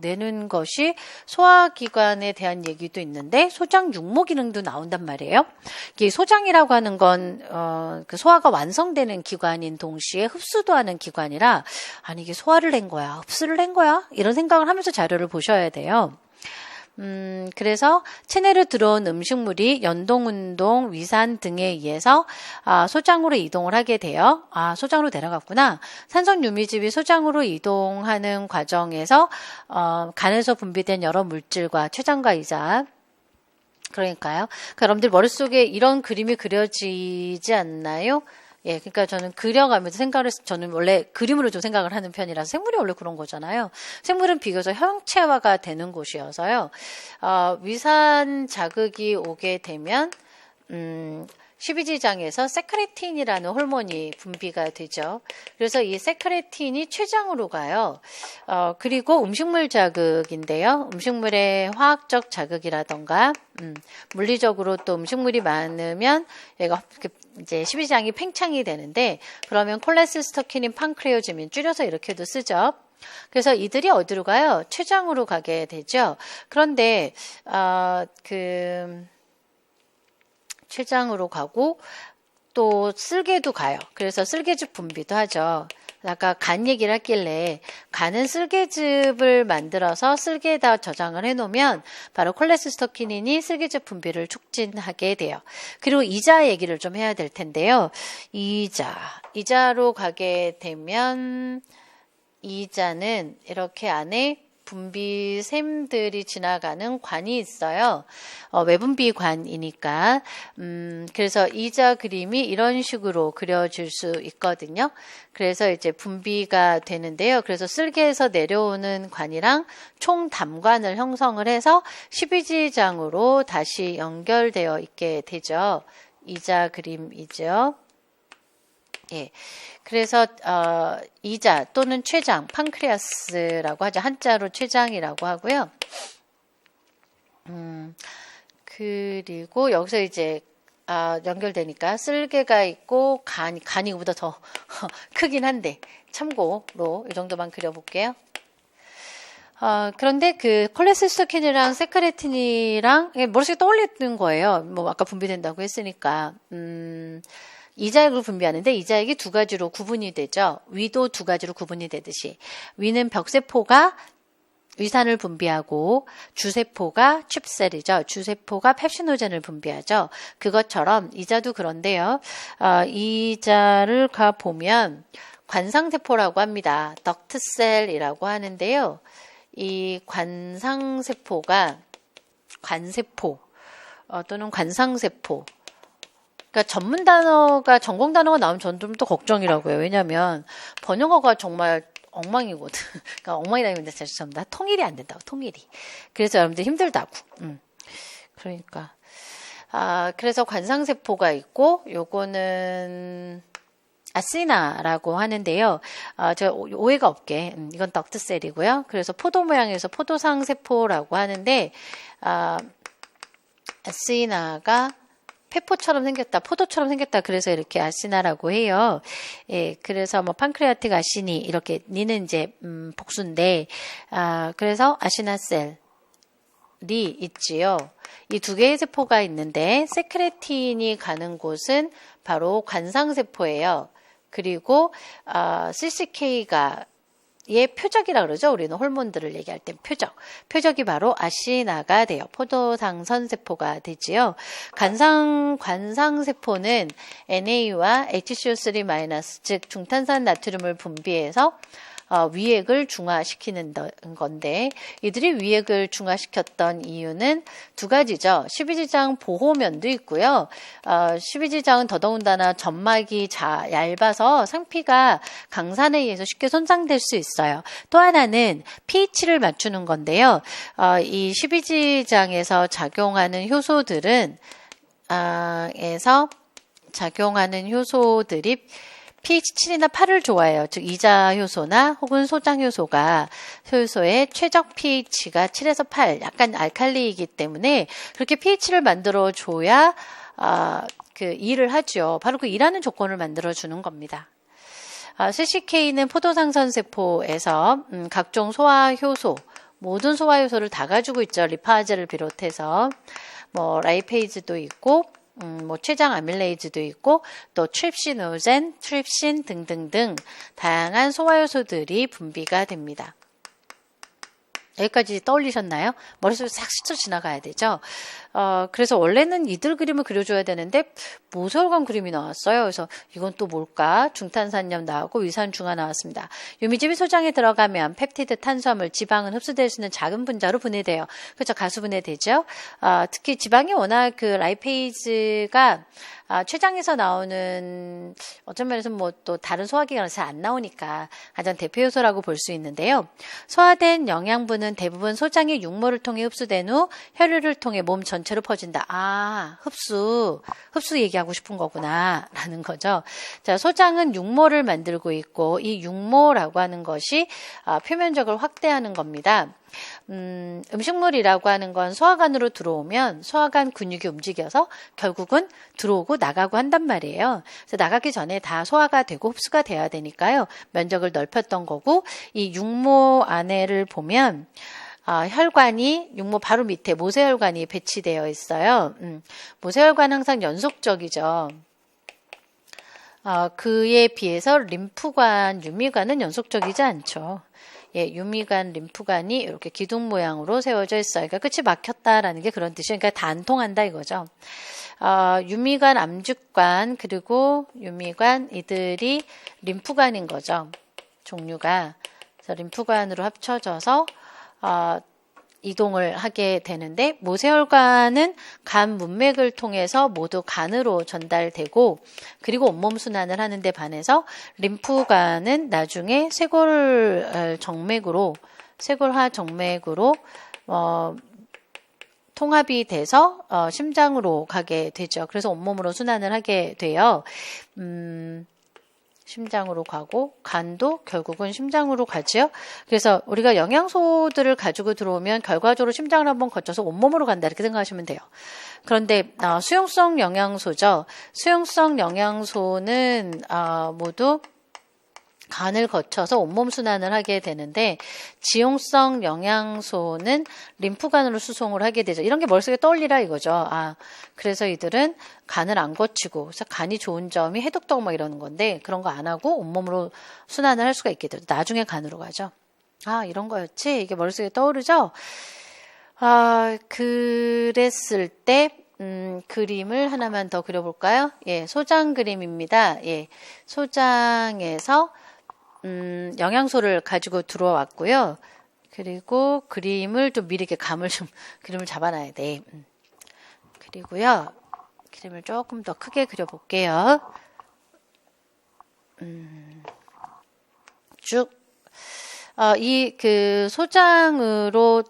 내는 것이 소화기관에 대한 얘기도 있는데 소장 육모 기능도 나온단 말이에요. 이게 소장이라고 하는 건 그 소화가 완성되는 기관인 동시에 흡수도 하는 기관이라 아니 이게 소화를 낸 거야, 흡수를 낸 거야? 이런 생각을 하면서 자료를 보셔야 돼요. 그래서 체내로 들어온 음식물이 연동운동, 위산 등에 의해서 소장으로 이동을 하게 돼요. 소장으로 내려갔구나. 산성 유미즙이 소장으로 이동하는 과정에서 간에서 분비된 여러 물질과 췌장과 이자 그러니까요. 그러니까 여러분들 머릿속에 이런 그림이 그려지지 않나요? 예, 그러니까 저는 그려가면서 생각을 해서 저는 원래 그림으로 좀 생각을 하는 편이라서 생물이 원래 그런 거잖아요. 생물은 비교적 형체화가 되는 곳이어서요. 위산 자극이 오게 되면 12지장에서 세크레틴이라는 호르몬이 분비가 되죠. 그래서 이 세크레틴이 췌장으로 가요. 그리고 음식물 자극인데요. 음식물의 화학적 자극이라던가 물리적으로 또 음식물이 많으면 얘가 이제 12지장이 팽창이 되는데 그러면 콜레시스토키닌 판크레오즈민 줄여서 이렇게도 쓰죠. 그래서 이들이 어디로 가요? 췌장으로 가게 되죠. 그런데 췌장으로 가고 또 쓸개도 가요. 그래서 쓸개즙 분비도 하죠. 아까 간 얘기를 했길래 간은 쓸개즙을 만들어서 쓸개에다 저장을 해놓으면 바로 콜레시스토키닌이 쓸개즙 분비를 촉진하게 돼요. 그리고 이자 얘기를 좀 해야 될 텐데요. 이자로 가게 되면 이자는 이렇게 안에 분비샘들이 지나가는 관이 있어요. 외분비관이니까. 그래서 이자 그림이 이런 식으로 그려질 수 있거든요. 그래서 이제 분비가 되는데요. 그래서 쓸개에서 내려오는 관이랑 총 담관을 형성을 해서 12지장으로 다시 연결되어 있게 되죠. 이자 그림이죠. 예. 그래서 이자 또는 췌장, 판크레아스라고 하죠. 한자로 췌장이라고 하고요. 그리고 여기서 이제 연결되니까 쓸개가 있고 간이 이거보다 더 크긴 한데 참고로 이 정도만 그려볼게요. 그런데 그 콜레시스토킨이랑 세크레틴이랑 머릿속에 떠올리는 거예요. 뭐 아까 분비된다고 했으니까. 이자액을 분비하는데 이자액이 두 가지로 구분이 되죠. 위도 두 가지로 구분이 되듯이 위는 벽세포가 위산을 분비하고 주세포가 칩셀이죠. 주세포가 펩시노젠을 분비하죠. 그것처럼 이자도 그런데요. 이자를 가보면 관상세포라고 합니다. 덕트셀이라고 하는데요. 이 관상세포가 관세포 또는 관상세포 그러니까 전문 단어가 전공 단어가 나오면 전 좀 더 걱정이라고요. 왜냐하면 번역어가 정말 엉망이거든. 그러니까 엉망이라면 죄송합니다. 통일이 안 된다고 통일이. 그래서 여러분들 힘들다고. 그러니까 그래서 관상세포가 있고 요거는 아시나라고 하는데요. 저 오해가 없게 이건 덕트셀이고요. 그래서 포도 모양에서 포도상 세포라고 하는데 아시나가 페포처럼 생겼다, 포도처럼 생겼다. 그래서 이렇게 아시나라고 해요. 예, 그래서 뭐 판크레아틱 아시니 이렇게 니는 이제 복수인데, 그래서 아시나셀이 있지요. 이 두 개의 세포가 있는데 세크레틴이 가는 곳은 바로 관상세포예요. 그리고 CCK가 얘 표적이라 그러죠. 우리는 호르몬들을 얘기할 땐 표적이 바로 아시나가 돼요. 포도상선 세포가 되지요. 관상세포는 NA와 HCO3- 즉 중탄산 나트륨을 분비해서 위액을 중화시키는 건데 이들이 위액을 중화시켰던 이유는 두 가지죠. 12지장 보호면도 있고요. 12지장은 더더군다나 점막이 얇아서 상피가 강산에 의해서 쉽게 손상될 수 있어요. 또 하나는 pH를 맞추는 건데요. 이 12지장에서 작용하는 효소들은 작용하는 효소들이 pH 7이나 8을 좋아해요. 즉 이자 효소나 혹은 소장 효소가 효소의 최적 pH가 7에서 8, 약간 알칼리이기 때문에 그렇게 pH를 만들어 줘야 그 일을 하죠. 바로 그 일하는 조건을 만들어 주는 겁니다. CCK는 포도상선 세포에서 각종 소화 효소, 모든 소화 효소를 다 가지고 있죠. 리파제를 비롯해서 뭐 라이페이즈도 있고 뭐 췌장 아밀레이즈도 있고 또 트립시노젠, 트립신 등등등 다양한 소화 효소들이 분비가 됩니다. 여기까지 떠올리셨나요? 머릿속에 싹 스쳐 지나가야 되죠. 그래서 원래는 이들 그림을 그려줘야 되는데 모세혈관 그림이 나왔어요. 그래서 이건 또 뭘까? 중탄산염 나오고 위산중화 나왔습니다. 유미즙이 소장에 들어가면 펩티드, 탄수화물, 지방은 흡수될 수 있는 작은 분자로 분해돼요. 그렇죠. 가수분해되죠. 특히 지방이 워낙 그 라이페이즈가 췌장에서 나오는 어떤 면에서 뭐 또 다른 소화기관에서 잘 안 나오니까 가장 대표 요소라고 볼 수 있는데요. 소화된 영양분은 대부분 소장의 육모를 통해 흡수된 후 혈류를 통해 몸 전체로 퍼진다. 흡수 얘기하고 싶은 거구나 라는 거죠. 자, 소장은 육모를 만들고 있고 이 육모라고 하는 것이 표면적을 확대하는 겁니다. 음식물이라고 하는 건 소화관으로 들어오면 소화관 근육이 움직여서 결국은 들어오고 나가고 한단 말이에요. 그래서 나가기 전에 다 소화가 되고 흡수가 돼야 되니까요. 면적을 넓혔던 거고 이 육모 안에를 보면 혈관이 육모 바로 밑에 모세혈관이 배치되어 있어요. 모세혈관은 항상 연속적이죠. 그에 비해서 림프관, 유미관은 연속적이지 않죠. 예, 유미관, 림프관이 이렇게 기둥 모양으로 세워져 있어요. 그러니까 끝이 막혔다라는 게 그런 뜻이에요. 그러니까 다 안 통한다 이거죠. 유미관, 암죽관, 그리고 유미관 이들이 림프관인 거죠. 종류가. 그래서 림프관으로 합쳐져서 이동을 하게 되는데 모세혈관은 간 문맥을 통해서 모두 간으로 전달되고 그리고 온몸 순환을 하는데 반해서 림프관은 나중에 쇄골화 정맥으로 통합이 돼서 심장으로 가게 되죠. 그래서 온몸으로 순환을 하게 돼요. 심장으로 가고 간도 결국은 심장으로 가지요. 그래서 우리가 영양소들을 가지고 들어오면 결과적으로 심장을 한번 거쳐서 온몸으로 간다 이렇게 생각하시면 돼요. 그런데 수용성 영양소죠. 수용성 영양소는 모두 간을 거쳐서 온몸 순환을 하게 되는데 지용성 영양소는 림프관으로 수송을 하게 되죠. 이런 게 머릿속에 떠올리라 이거죠. 그래서 이들은 간을 안 거치고 그래서 간이 좋은 점이 해독도 막 이러는 건데 그런 거 안 하고 온몸으로 순환을 할 수가 있게 되죠. 나중에 간으로 가죠. 이런 거였지? 이게 머릿속에 떠오르죠? 그랬을 때 그림을 하나만 더 그려볼까요? 예, 소장 그림입니다. 예, 소장에서 영양소를 가지고 들어왔고요. 그리고 그림을 좀 미리 이렇게 그림을 잡아놔야 돼. 그리고요, 그림을 조금 더 크게 그려볼게요. 쭉. 소장으로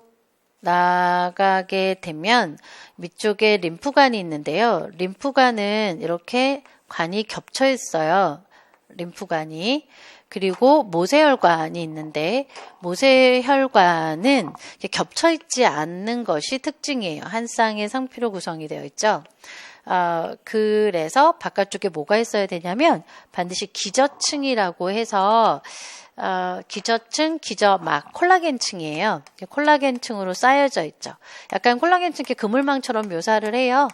나가게 되면 위쪽에 림프관이 있는데요. 림프관은 이렇게 관이 겹쳐 있어요. 림프관이. 그리고 모세혈관이 있는데 모세혈관은 겹쳐 있지 않는 것이 특징이에요. 한 쌍의 상피로 구성이 되어 있죠. 그래서 바깥쪽에 뭐가 있어야 되냐면 반드시 기저층이라고 해서 기저층, 기저막, 콜라겐층이에요. 콜라겐층으로 쌓여져 있죠. 약간 콜라겐층 이렇게 그물망처럼 묘사를 해요.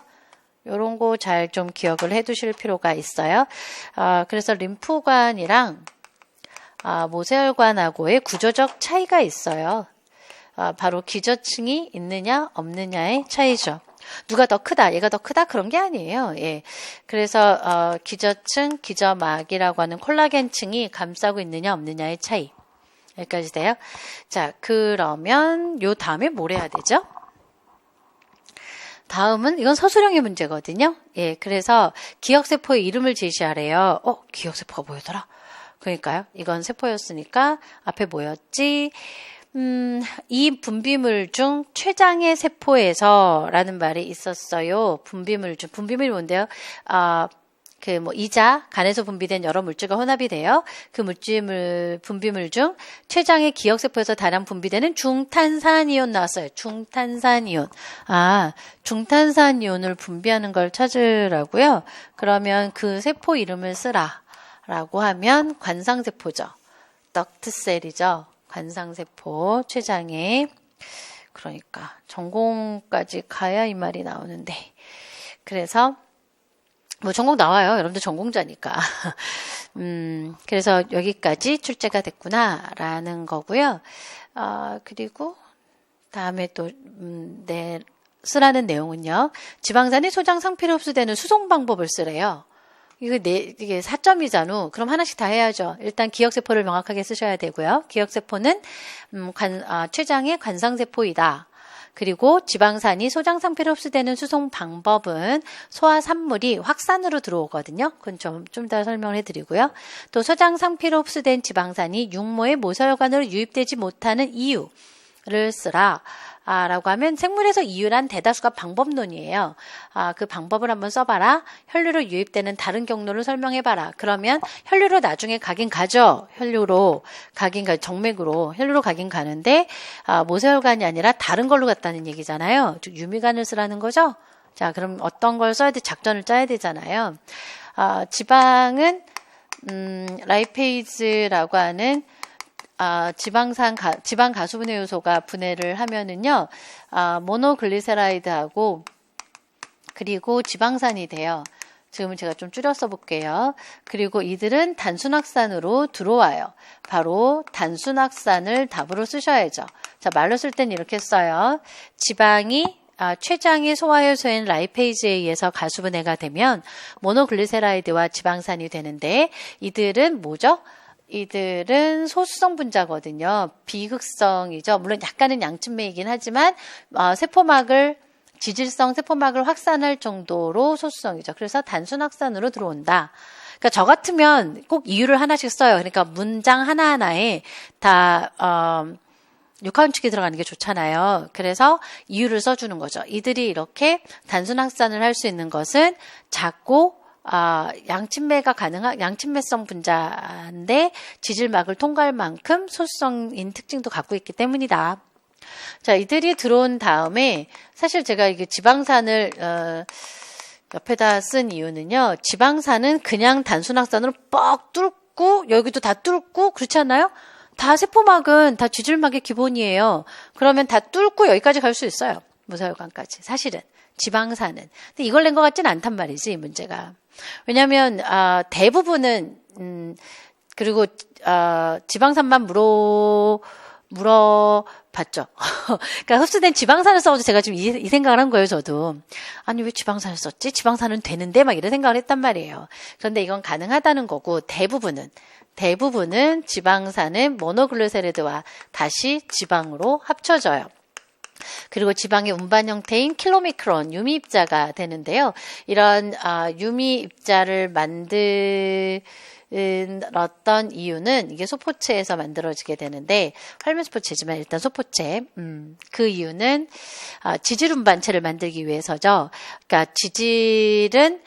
요런 거 잘 좀 기억을 해 두실 필요가 있어요. 그래서 림프관이랑 모세혈관하고의 구조적 차이가 있어요. 바로 기저층이 있느냐 없느냐의 차이죠. 누가 더 크다, 얘가 더 크다 그런 게 아니에요. 예. 그래서 기저층, 기저막이라고 하는 콜라겐층이 감싸고 있느냐 없느냐의 차이. 여기까지 돼요. 자, 그러면 요 다음에 뭘 해야 되죠? 다음은 이건 서술형의 문제거든요. 예, 그래서 기억세포의 이름을 제시하래요. 기억세포가 뭐였더라? 그러니까요. 이건 세포였으니까 앞에 뭐였지? 이 분비물 중 췌장의 세포에서 라는 말이 있었어요. 분비물이 뭔데요? 그 뭐 이자, 간에서 분비된 여러 물질과 혼합이 되어 그 분비물 중 췌장의 기억세포에서 다량 분비되는 중탄산이온 나왔어요. 중탄산이온. 중탄산이온을 분비하는 걸 찾으라고요. 그러면 그 세포 이름을 쓰라라고 하면 관상세포죠. 덕트셀이죠. 관상세포, 췌장에. 그러니까 전공까지 가야 이 말이 나오는데. 그래서 뭐 전공 나와요. 여러분들 전공자니까. 그래서 여기까지 출제가 됐구나라는 거고요. 그리고 다음에 또 쓰라는 내용은요. 지방산이 소장 상피로 흡수되는 수송 방법을 쓰래요. 이게 4점이잖아. 그럼 하나씩 다 해야죠. 일단 기억세포를 명확하게 쓰셔야 되고요. 기억세포는 췌장의 관상세포이다. 그리고 지방산이 소장 상피로 흡수되는 수송 방법은 소화 산물이 확산으로 들어오거든요. 그건 좀 더 설명을 해드리고요. 또 소장 상피로 흡수된 지방산이 육모의 모세혈관으로 유입되지 못하는 이유를 쓰라. 라고 하면 생물에서 이유란 대다수가 방법론이에요. 그 방법을 한번 써봐라. 혈류로 유입되는 다른 경로를 설명해봐라. 그러면 혈류로 나중에 가긴 가죠. 정맥으로 혈류로 가긴 가는데 모세혈관이 아니라 다른 걸로 갔다는 얘기잖아요. 즉 유미관을 쓰라는 거죠. 자, 그럼 어떤 걸 써야 돼? 작전을 짜야 되잖아요. 지방은 라이페이즈라고 하는 지방 가수분해 요소가 분해를 하면은요, 모노글리세라이드하고, 그리고 지방산이 돼요. 지금은 제가 좀 줄여 써볼게요. 그리고 이들은 단순확산으로 들어와요. 바로 단순확산을 답으로 쓰셔야죠. 자, 말로 쓸 땐 이렇게 써요. 지방이 췌장의 소화효소인 라이페이즈에 의해서 가수분해가 되면 모노글리세라이드와 지방산이 되는데, 이들은 뭐죠? 이들은 소수성 분자거든요. 비극성이죠. 물론 약간은 양침매이긴 하지만 지질성 세포막을 확산할 정도로 소수성이죠. 그래서 단순 확산으로 들어온다. 그러니까 저 같으면 꼭 이유를 하나씩 써요. 그러니까 문장 하나하나에 다 육하원칙이 들어가는 게 좋잖아요. 그래서 이유를 써주는 거죠. 이들이 이렇게 단순 확산을 할 수 있는 것은 작고 양침매성 분자인데 지질막을 통과할 만큼 소수성인 특징도 갖고 있기 때문이다. 자, 이들이 들어온 다음에 사실 제가 이게 지방산을 옆에다 쓴 이유는요. 지방산은 그냥 단순 확산으로 뻑 뚫고 여기도 다 뚫고 그렇지 않나요? 다 세포막은 다 지질막의 기본이에요. 그러면 다 뚫고 여기까지 갈 수 있어요. 모세혈관까지. 사실은. 지방산은. 근데 이걸 낸 것 같지는 않단 말이지, 이 문제가. 왜냐면, 대부분은, 그리고, 지방산만 물어봤죠. 그러니까 흡수된 지방산을 써도 제가 지금 이 생각을 한 거예요, 저도. 아니, 왜 지방산을 썼지? 지방산은 되는데? 막 이런 생각을 했단 말이에요. 그런데 이건 가능하다는 거고, 대부분은 지방산은 모노글리세리드와 다시 지방으로 합쳐져요. 그리고 지방의 운반 형태인 킬로미크론, 유미입자가 되는데요. 이런 유미입자를 만들었던 이유는 이게 소포체에서 만들어지게 되는데 활면소포체지만 일단 소포체. 그 이유는 지질 운반체를 만들기 위해서죠. 그러니까 지질은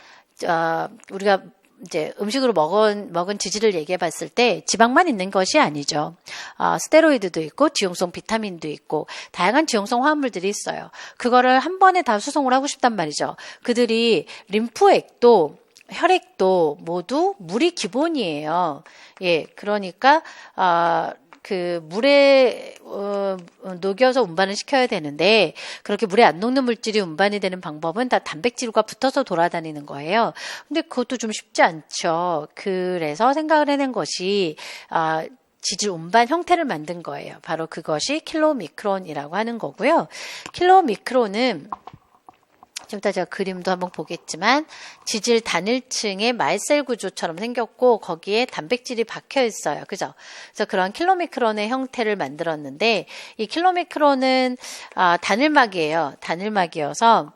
우리가 이제 음식으로 먹은 지질을 얘기해 봤을 때 지방만 있는 것이 아니죠. 스테로이드도 있고 지용성 비타민도 있고 다양한 지용성 화합물들이 있어요. 그거를 한 번에 다 수송을 하고 싶단 말이죠. 그들이 림프액도 혈액도 모두 물이 기본이에요. 예, 그러니까 그 물에 녹여서 운반을 시켜야 되는데 그렇게 물에 안 녹는 물질이 운반이 되는 방법은 다 단백질과 붙어서 돌아다니는 거예요. 근데 그것도 좀 쉽지 않죠. 그래서 생각을 해낸 것이 지질 운반 형태를 만든 거예요. 바로 그것이 킬로미크론이라고 하는 거고요. 킬로미크론은 좀 이따 제가 그림도 한번 보겠지만 지질 단일층의 말셀 구조처럼 생겼고 거기에 단백질이 박혀 있어요. 그죠? 그래서 그런 킬로미크론의 형태를 만들었는데 이 킬로미크론은 단일막이에요. 단일막이어서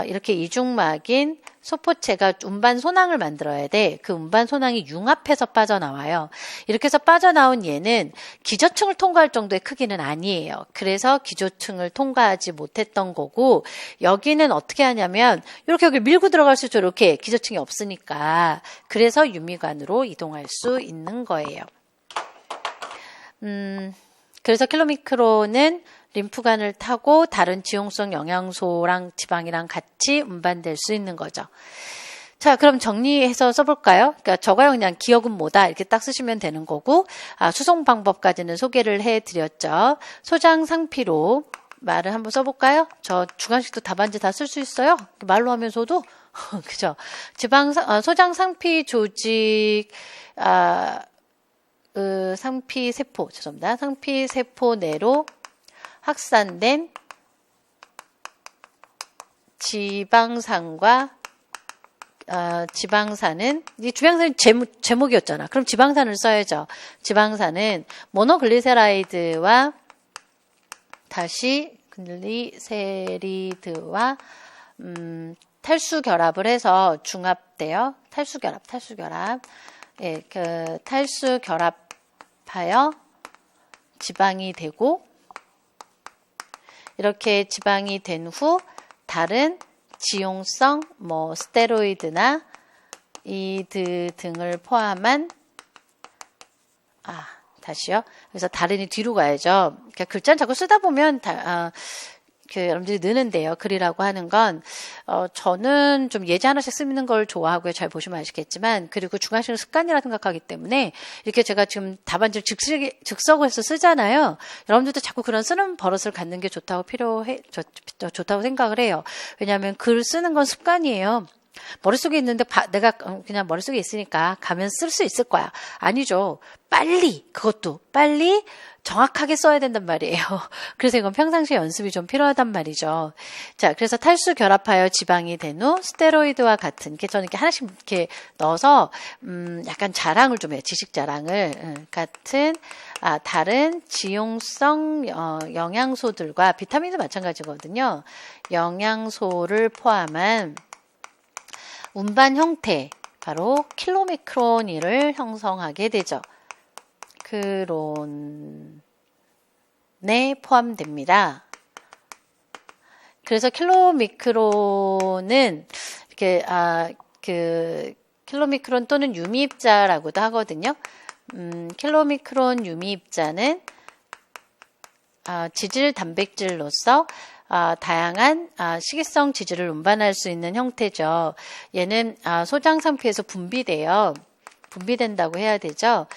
이렇게 이중막인 소포체가 운반 소낭을 만들어야 돼. 그 운반 소낭이 융합해서 빠져나와요. 이렇게 해서 빠져나온 얘는 기저층을 통과할 정도의 크기는 아니에요. 그래서 기저층을 통과하지 못했던 거고, 여기는 어떻게 하냐면 이렇게 여기 밀고 들어갈 수 있죠. 이렇게 기저층이 없으니까. 그래서 유미관으로 이동할 수 있는 거예요. 그래서 킬로미크론은 림프관을 타고 다른 지용성 영양소랑 지방이랑 같이 운반될 수 있는 거죠. 자, 그럼 정리해서 써볼까요? 그러니까 저거요, 그냥 기억은 뭐다 이렇게 딱 쓰시면 되는 거고, 수송 방법까지는 소개를 해드렸죠. 소장 상피로 말을 한번 써볼까요? 저 주관식도 답안지 다 쓸 수 있어요. 말로 하면서도 그죠? 소장 상피 조직 상피 세포 죄송합니다. 상피 세포 내로 확산된 지방산과 지방산은 이 지방산이 제목이었잖아. 그럼 지방산을 써야죠. 지방산은 모노글리세라이드와 다시 글리세리드와 탈수 결합을 해서 중합돼요. 탈수 결합. 예, 그 탈수 결합하여 지방이 되고, 이렇게 지방이 된 후 다른 지용성 스테로이드나 이드 등을 포함한 다시요. 그래서 다른이 뒤로 가야죠. 그러니까 글자는 자꾸 쓰다 보면 여러분들이 느는데요. 글이라고 하는 건 저는 좀 예제 하나씩 쓰는 걸 좋아하고요. 잘 보시면 아시겠지만, 그리고 중간식은 습관이라 생각하기 때문에 이렇게 제가 지금 답안지를 즉석에서 쓰잖아요. 여러분들도 자꾸 그런 쓰는 버릇을 갖는 게 좋다고 생각을 해요. 왜냐하면 글 쓰는 건 습관이에요. 머릿속에 있는데 내가 그냥 머릿속에 있으니까 가면 쓸 수 있을 거야. 아니죠. 그것도 빨리 정확하게 써야 된단 말이에요. 그래서 이건 평상시 연습이 좀 필요하단 말이죠. 자, 그래서 탈수 결합하여 지방이 된 후 스테로이드와 같은, 저는 이렇게 하나씩 이렇게 넣어서 약간 자랑을 좀 해요. 지식 자랑을. 같은 다른 지용성 영양소들과, 비타민도 마찬가지거든요. 영양소를 포함한 운반 형태, 바로 킬로미크론을 형성하게 되죠. 크론에 포함됩니다. 그래서 킬로미크론은 이렇게 킬로미크론 또는 유미입자라고도 하거든요. 킬로미크론 유미입자는 지질 단백질로서 다양한 식이성 지질을 운반할 수 있는 형태죠. 얘는 소장 상피에서 분비된다고 해야 되죠.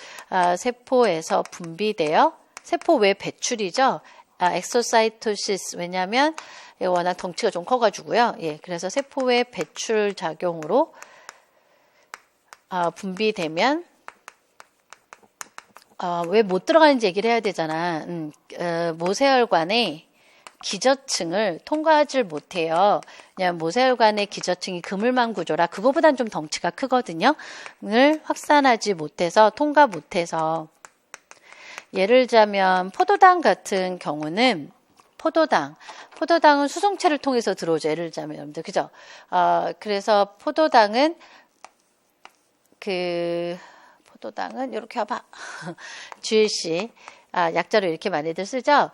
세포에서 분비되어 세포 외 배출이죠. 엑소사이토시스, 왜냐하면 워낙 덩치가 좀 커가지고요. 예, 그래서 세포 외 배출 작용으로 분비되면 왜 못 들어가는지 얘기를 해야 되잖아. 모세혈관에 기저층을 통과하지 못해요. 그냥 모세혈관의 기저층이 그물망 구조라 그거보단 좀 덩치가 크거든요. 을 확산하지 못해서, 통과 못해서. 예를 들자면 포도당 같은 경우는 포도당은 수송체를 통해서 들어오죠. 예를 들자면 여러분들 그죠? 그래서 포도당은 이렇게 와봐. GLC 약자로 이렇게 많이들 쓰죠.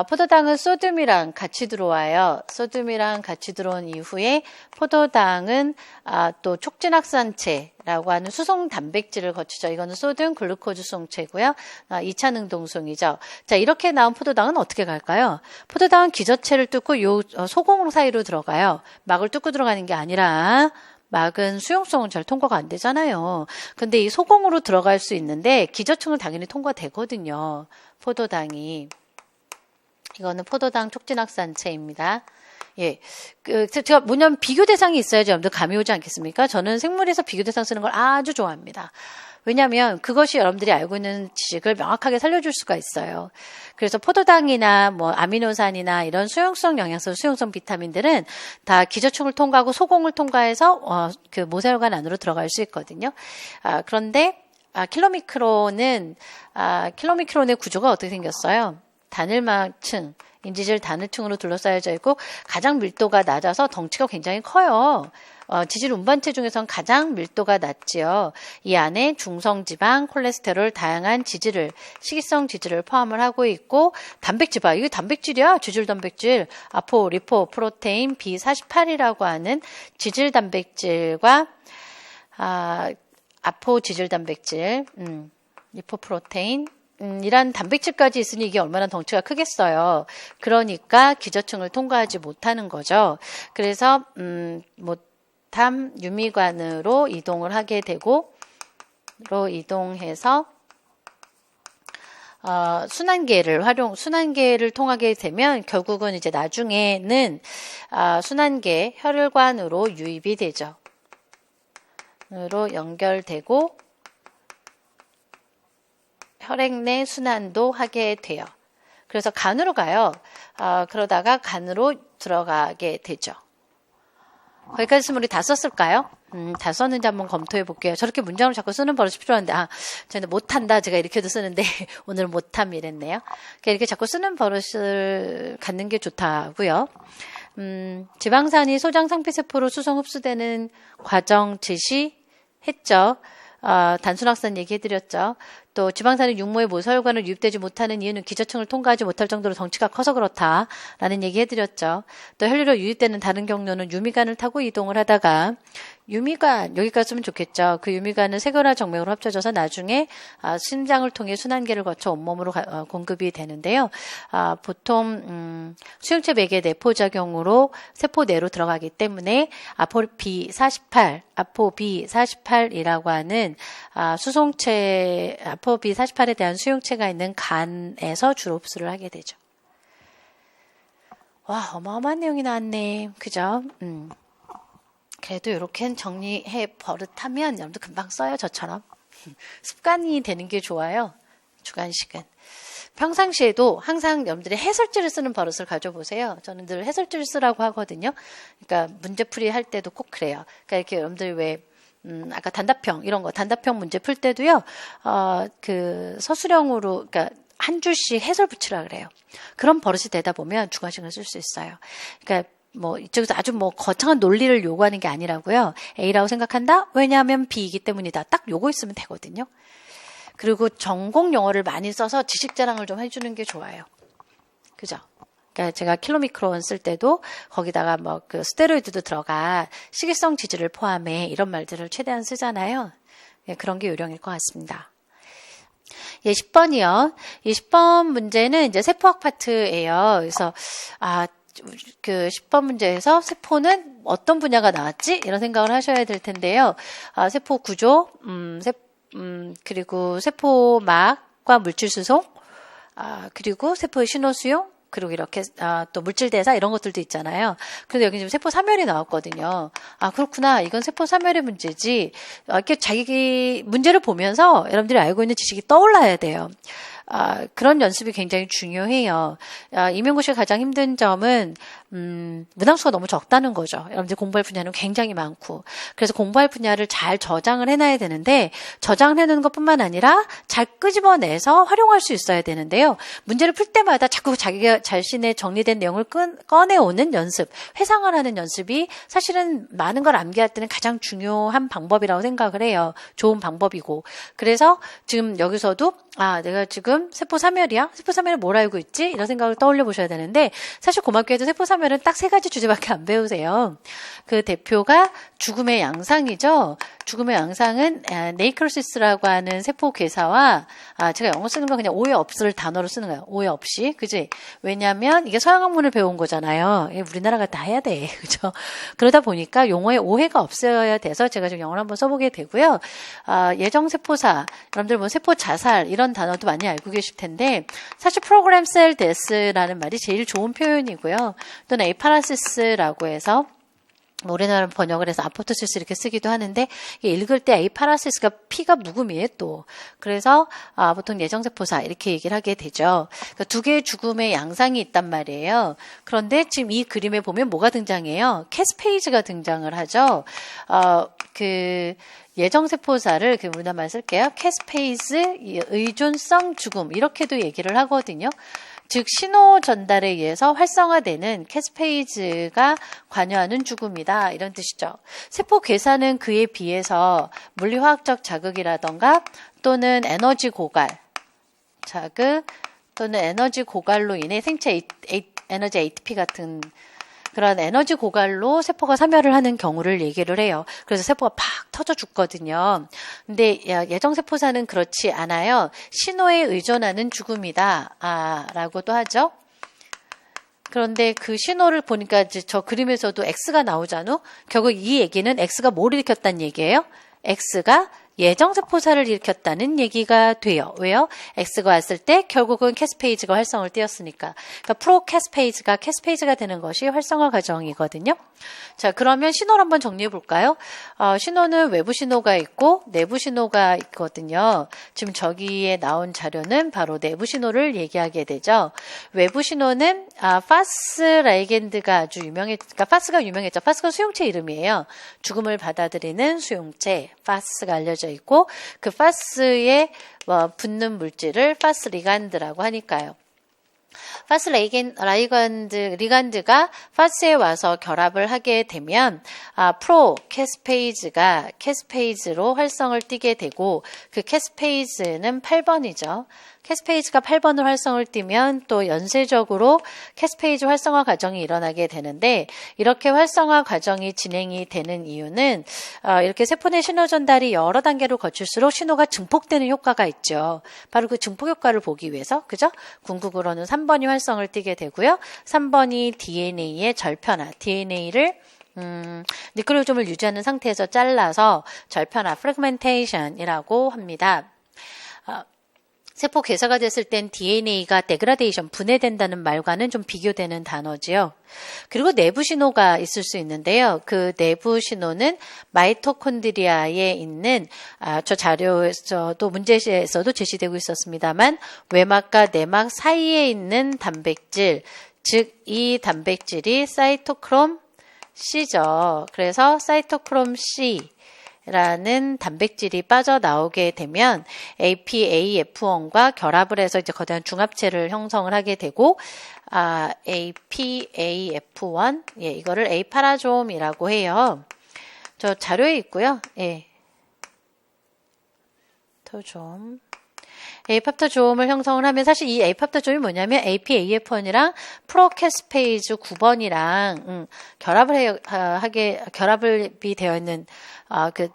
포도당은 소듐이랑 같이 들어와요. 소듐이랑 같이 들어온 이후에 포도당은 또 촉진확산체라고 하는 수송 단백질을 거치죠. 이거는 소듐 글루코즈 수송체고요. 2차 능동송이죠. 자, 이렇게 나온 포도당은 어떻게 갈까요? 포도당은 기저체를 뚫고 요 소공 사이로 들어가요. 막을 뚫고 들어가는 게 아니라, 막은 수용성은 잘 통과가 안 되잖아요. 근데 이 소공으로 들어갈 수 있는데 기저층을 당연히 통과되거든요. 포도당이. 이거는 포도당 촉진확산체입니다. 예. 제가 뭐냐면 비교 대상이 있어야지 여러분들 감이 오지 않겠습니까? 저는 생물에서 비교 대상 쓰는 걸 아주 좋아합니다. 왜냐하면 그것이 여러분들이 알고 있는 지식을 명확하게 살려줄 수가 있어요. 그래서 포도당이나 아미노산이나 이런 수용성 영양소, 수용성 비타민들은 다 기저층을 통과하고 소공을 통과해서 그 모세혈관 안으로 들어갈 수 있거든요. 그런데 킬로미크론의 구조가 어떻게 생겼어요? 단일막층, 인지질 단일층으로 둘러싸여져 있고 가장 밀도가 낮아서 덩치가 굉장히 커요. 지질 운반체 중에선 가장 밀도가 낮지요. 이 안에 중성지방, 콜레스테롤, 다양한 지질을, 식이성 지질을 포함을 하고 있고 단백질 봐. 이게 단백질이야. 지질 단백질. 아포, 리포, 프로테인, B48이라고 하는 지질 단백질과 아포 지질 단백질, 리포 프로테인, 이란 단백질까지 있으니 이게 얼마나 덩치가 크겠어요. 그러니까 기저층을 통과하지 못하는 거죠. 그래서 못함 유미관으로 이동을 하게 되고 이동해서 순환계를 통하게 되면 결국은 이제 나중에는 순환계 혈관으로 유입이 되죠. 으로 연결되고 혈액 내 순환도 하게 돼요. 그래서 간으로 가요. 그러다가 간으로 들어가게 되죠. 거기까지 쓰면 우리 다 썼을까요? 다 썼는지 한번 검토해 볼게요. 저렇게 문장을 자꾸 쓰는 버릇이 필요한데, 저는 못한다. 제가 이렇게도 쓰는데, 오늘은 못함 이랬네요. 이렇게 자꾸 쓰는 버릇을 갖는 게 좋다고요. 지방산이 소장 상피세포로 수성 흡수되는 과정 제시했죠. 단순확산 얘기해드렸죠. 또 지방산이 육모의 모서혈관을 유입되지 못하는 이유는 기저층을 통과하지 못할 정도로 덩치가 커서 그렇다라는 얘기 해드렸죠. 또 혈류로 유입되는 다른 경로는 유미관을 타고 이동을 하다가 유미관 여기까지 쓰면 좋겠죠. 그 유미관은 세균화 정맥으로 합쳐져서 나중에 심장을 통해 순환계를 거쳐 온몸으로 공급이 되는데요. 보통 수용체 매개 내포작용으로 세포 내로 들어가기 때문에 아포 B48이라고 하는 수송체 아포 B48에 대한 수용체가 있는 간에서 주로 흡수를 하게 되죠. 와, 어마어마한 내용이 나왔네. 그죠? 그래도 이렇게 정리해 버릇하면 여러분들 금방 써요. 저처럼. 습관이 되는 게 좋아요. 주관식은. 평상시에도 항상 여러분들이 해설지를 쓰는 버릇을 가져보세요. 저는 늘 해설지를 쓰라고 하거든요. 그러니까 문제풀이 할 때도 꼭 그래요. 그러니까 이렇게 여러분들 왜 아까 단답형 이런 거 단답형 문제 풀 때도요. 그 서술형으로 그러니까 한 줄씩 해설 붙이라 그래요. 그런 버릇이 되다 보면 주관식을 쓸 수 있어요. 그러니까 뭐 이쪽에서 아주 뭐 거창한 논리를 요구하는 게 아니라고요. A라고 생각한다? 왜냐하면 B이기 때문이다. 딱 요거 있으면 되거든요. 그리고 전공 용어를 많이 써서 지식 자랑을 좀 해주는 게 좋아요. 그죠? 그러니까 제가 킬로미크론 쓸 때도 거기다가 뭐 그 스테로이드도 들어가 식이성 지질을 포함해 이런 말들을 최대한 쓰잖아요. 그런 게 요령일 것 같습니다. 예, 10번이요. 이 10번 문제는 이제 세포학 파트예요. 그래서 그 10번 문제에서 세포는 어떤 분야가 나왔지? 이런 생각을 하셔야 될 텐데요. 세포 구조, 그리고 세포막과 물질 수송, 그리고 세포의 신호 수용, 그리고 이렇게 또 물질 대사 이런 것들도 있잖아요. 그런데 여기 지금 세포 사멸이 나왔거든요. 그렇구나. 이건 세포 사멸의 문제지. 이렇게 자기 문제를 보면서 여러분들이 알고 있는 지식이 떠올라야 돼요. 그런 연습이 굉장히 중요해요. 임용고시가 가장 힘든 점은 문항수가 너무 적다는 거죠. 여러분들 공부할 분야는 굉장히 많고 그래서 공부할 분야를 잘 저장을 해놔야 되는데 저장을 해놓는 것뿐만 아니라 잘 끄집어내서 활용할 수 있어야 되는데요. 문제를 풀 때마다 자꾸 자기가 자신의 정리된 내용을 꺼내오는 연습, 회상을 하는 연습이 사실은 많은 걸 암기할 때는 가장 중요한 방법이라고 생각을 해요. 좋은 방법이고 그래서 지금 여기서도 내가 지금 세포 사멸이야? 세포 사멸을 뭘 알고 있지? 이런 생각을 떠올려 보셔야 되는데 사실 고맙게도 세포 사멸은 딱 3가지 주제밖에 안 배우세요. 그 대표가 죽음의 양상이죠. 죽음의 양상은 네이크로시스라고 하는 세포 괴사와 제가 영어 쓰는 건 그냥 오해 없을 단어로 쓰는 거예요. 오해 없이. 그지? 왜냐하면 이게 서양 학문을 배운 거잖아요. 우리나라가 다 해야 돼. 그죠? 그러다 보니까 용어에 오해가 없어야 돼서 제가 지금 영어를 한번 써보게 되고요. 예정세포사, 여러분들 뭐 세포 자살 이런 단어도 많이 알고 계실 텐데 사실 프로그램 셀 데스라는 말이 제일 좋은 표현이고요. 또는 에이파라시스라고 해서 우리나라 번역을 해서 아포토시스 이렇게 쓰기도 하는데 읽을 때 에이파라시스가 피가 묵음이에요 또. 그래서 보통 예정세포사 이렇게 얘기를 하게 되죠. 그러니까 2개의 죽음의 양상이 있단 말이에요. 그런데 지금 이 그림에 보면 뭐가 등장해요? 캐스페이즈가 등장을 하죠. 그 예정세포사를 우리나라 말 쓸게요. 캐스페이즈 의존성 죽음 이렇게도 얘기를 하거든요. 즉 신호 전달에 의해서 활성화되는 캐스페이즈가 관여하는 죽음이다. 이런 뜻이죠. 세포 괴사는 그에 비해서 물리화학적 자극이라던가 또는 에너지 고갈, 자극 또는 에너지 고갈로 인해 생체 에너지 ATP 같은 그런 에너지 고갈로 세포가 사멸을 하는 경우를 얘기를 해요. 그래서 세포가 팍 터져 죽거든요. 근데 예정세포사는 그렇지 않아요. 신호에 의존하는 죽음이다. 라고도 하죠. 그런데 그 신호를 보니까 이제 저 그림에서도 X가 나오잖아. 결국 이 얘기는 X가 뭘 일으켰다는 얘기예요? X가 예정세포사를 일으켰다는 얘기가 돼요. 왜요? X가 왔을 때 결국은 캐스페이즈가 활성을 띄었으니까. 그러니까 프로캐스페이즈가 캐스페이즈가 되는 것이 활성화 과정이거든요. 자, 그러면 신호를 한번 정리해 볼까요? 신호는 외부 신호가 있고 내부 신호가 있거든요. 지금 저기에 나온 자료는 바로 내부 신호를 얘기하게 되죠. 외부 신호는 파스 라이겐드가 아주 그러니까 파스가 유명했죠. 파스가 수용체 이름이에요. 죽음을 받아들이는 수용체, 파스가 알려져 있고 그 파스에 붙는 물질을 파스 리간드라고 하니까요. 파스 리간드가 파스에 와서 결합을 하게 되면 프로 캐스페이즈가 캐스페이즈로 활성을 띠게 되고 그 캐스페이즈는 8번이죠. 캐스페이즈가 8번으로 활성을 띠면 또 연쇄적으로 캐스페이즈 활성화 과정이 일어나게 되는데 이렇게 활성화 과정이 진행이 되는 이유는 이렇게 세포 내 신호 전달이 여러 단계로 거칠수록 신호가 증폭되는 효과가 있죠. 바로 그 증폭 효과를 보기 위해서 그죠? 궁극으로는 3번이 활성을 띠게 되고요. 3번이 DNA의 절편화, DNA를 니클로좀을 유지하는 상태에서 잘라서 절편화, 프래그멘테이션이라고 합니다. 세포 괴사가 됐을 땐 DNA가 데그라데이션, 분해된다는 말과는 좀 비교되는 단어지요. 그리고 내부 신호가 있을 수 있는데요. 그 내부 신호는 마이토콘드리아에 있는 저 자료에서도 문제에서도 제시되고 있었습니다만 외막과 내막 사이에 있는 단백질, 즉 이 단백질이 사이토크롬 C죠. 그래서 사이토크롬 C 라는 단백질이 빠져나오게 되면 APAF1과 결합을 해서 이제 거대한 중합체를 형성을 하게 되고 APAF1 이거를 에이파라좀이라고 해요. 저 자료에 있고요. 토좀 에이팝타좀을 형성을 하면 사실 이 에이팝타좀이 뭐냐면 APAF1이랑 프로캐스페이즈 9번이랑 결합이 되어 있는 그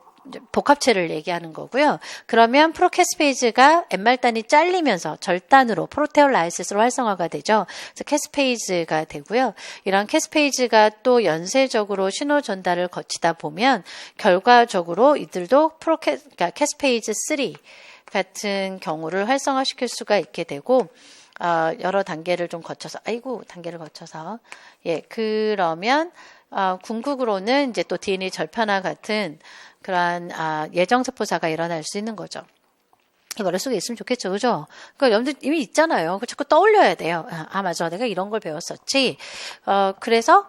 복합체를 얘기하는 거고요. 그러면 프로캐스페이즈가 엠말단이 잘리면서 절단으로 프로테올라이시스로 활성화가 되죠. 그래서 캐스페이즈가 되고요. 이런 캐스페이즈가 또 연쇄적으로 신호 전달을 거치다 보면 결과적으로 이들도 그러니까 캐스페이즈 3 같은 경우를 활성화시킬 수가 있게 되고 여러 단계를 좀 거쳐서 그러면 궁극으로는 이제 또 DNA 절편화 같은 그러한 예정세포사가 일어날 수 있는 거죠. 머릿속에 있으면 좋겠죠, 그죠? 그러니까 여러분들 이미 있잖아요. 자꾸 떠올려야 돼요. 맞아, 내가 이런 걸 배웠었지. 그래서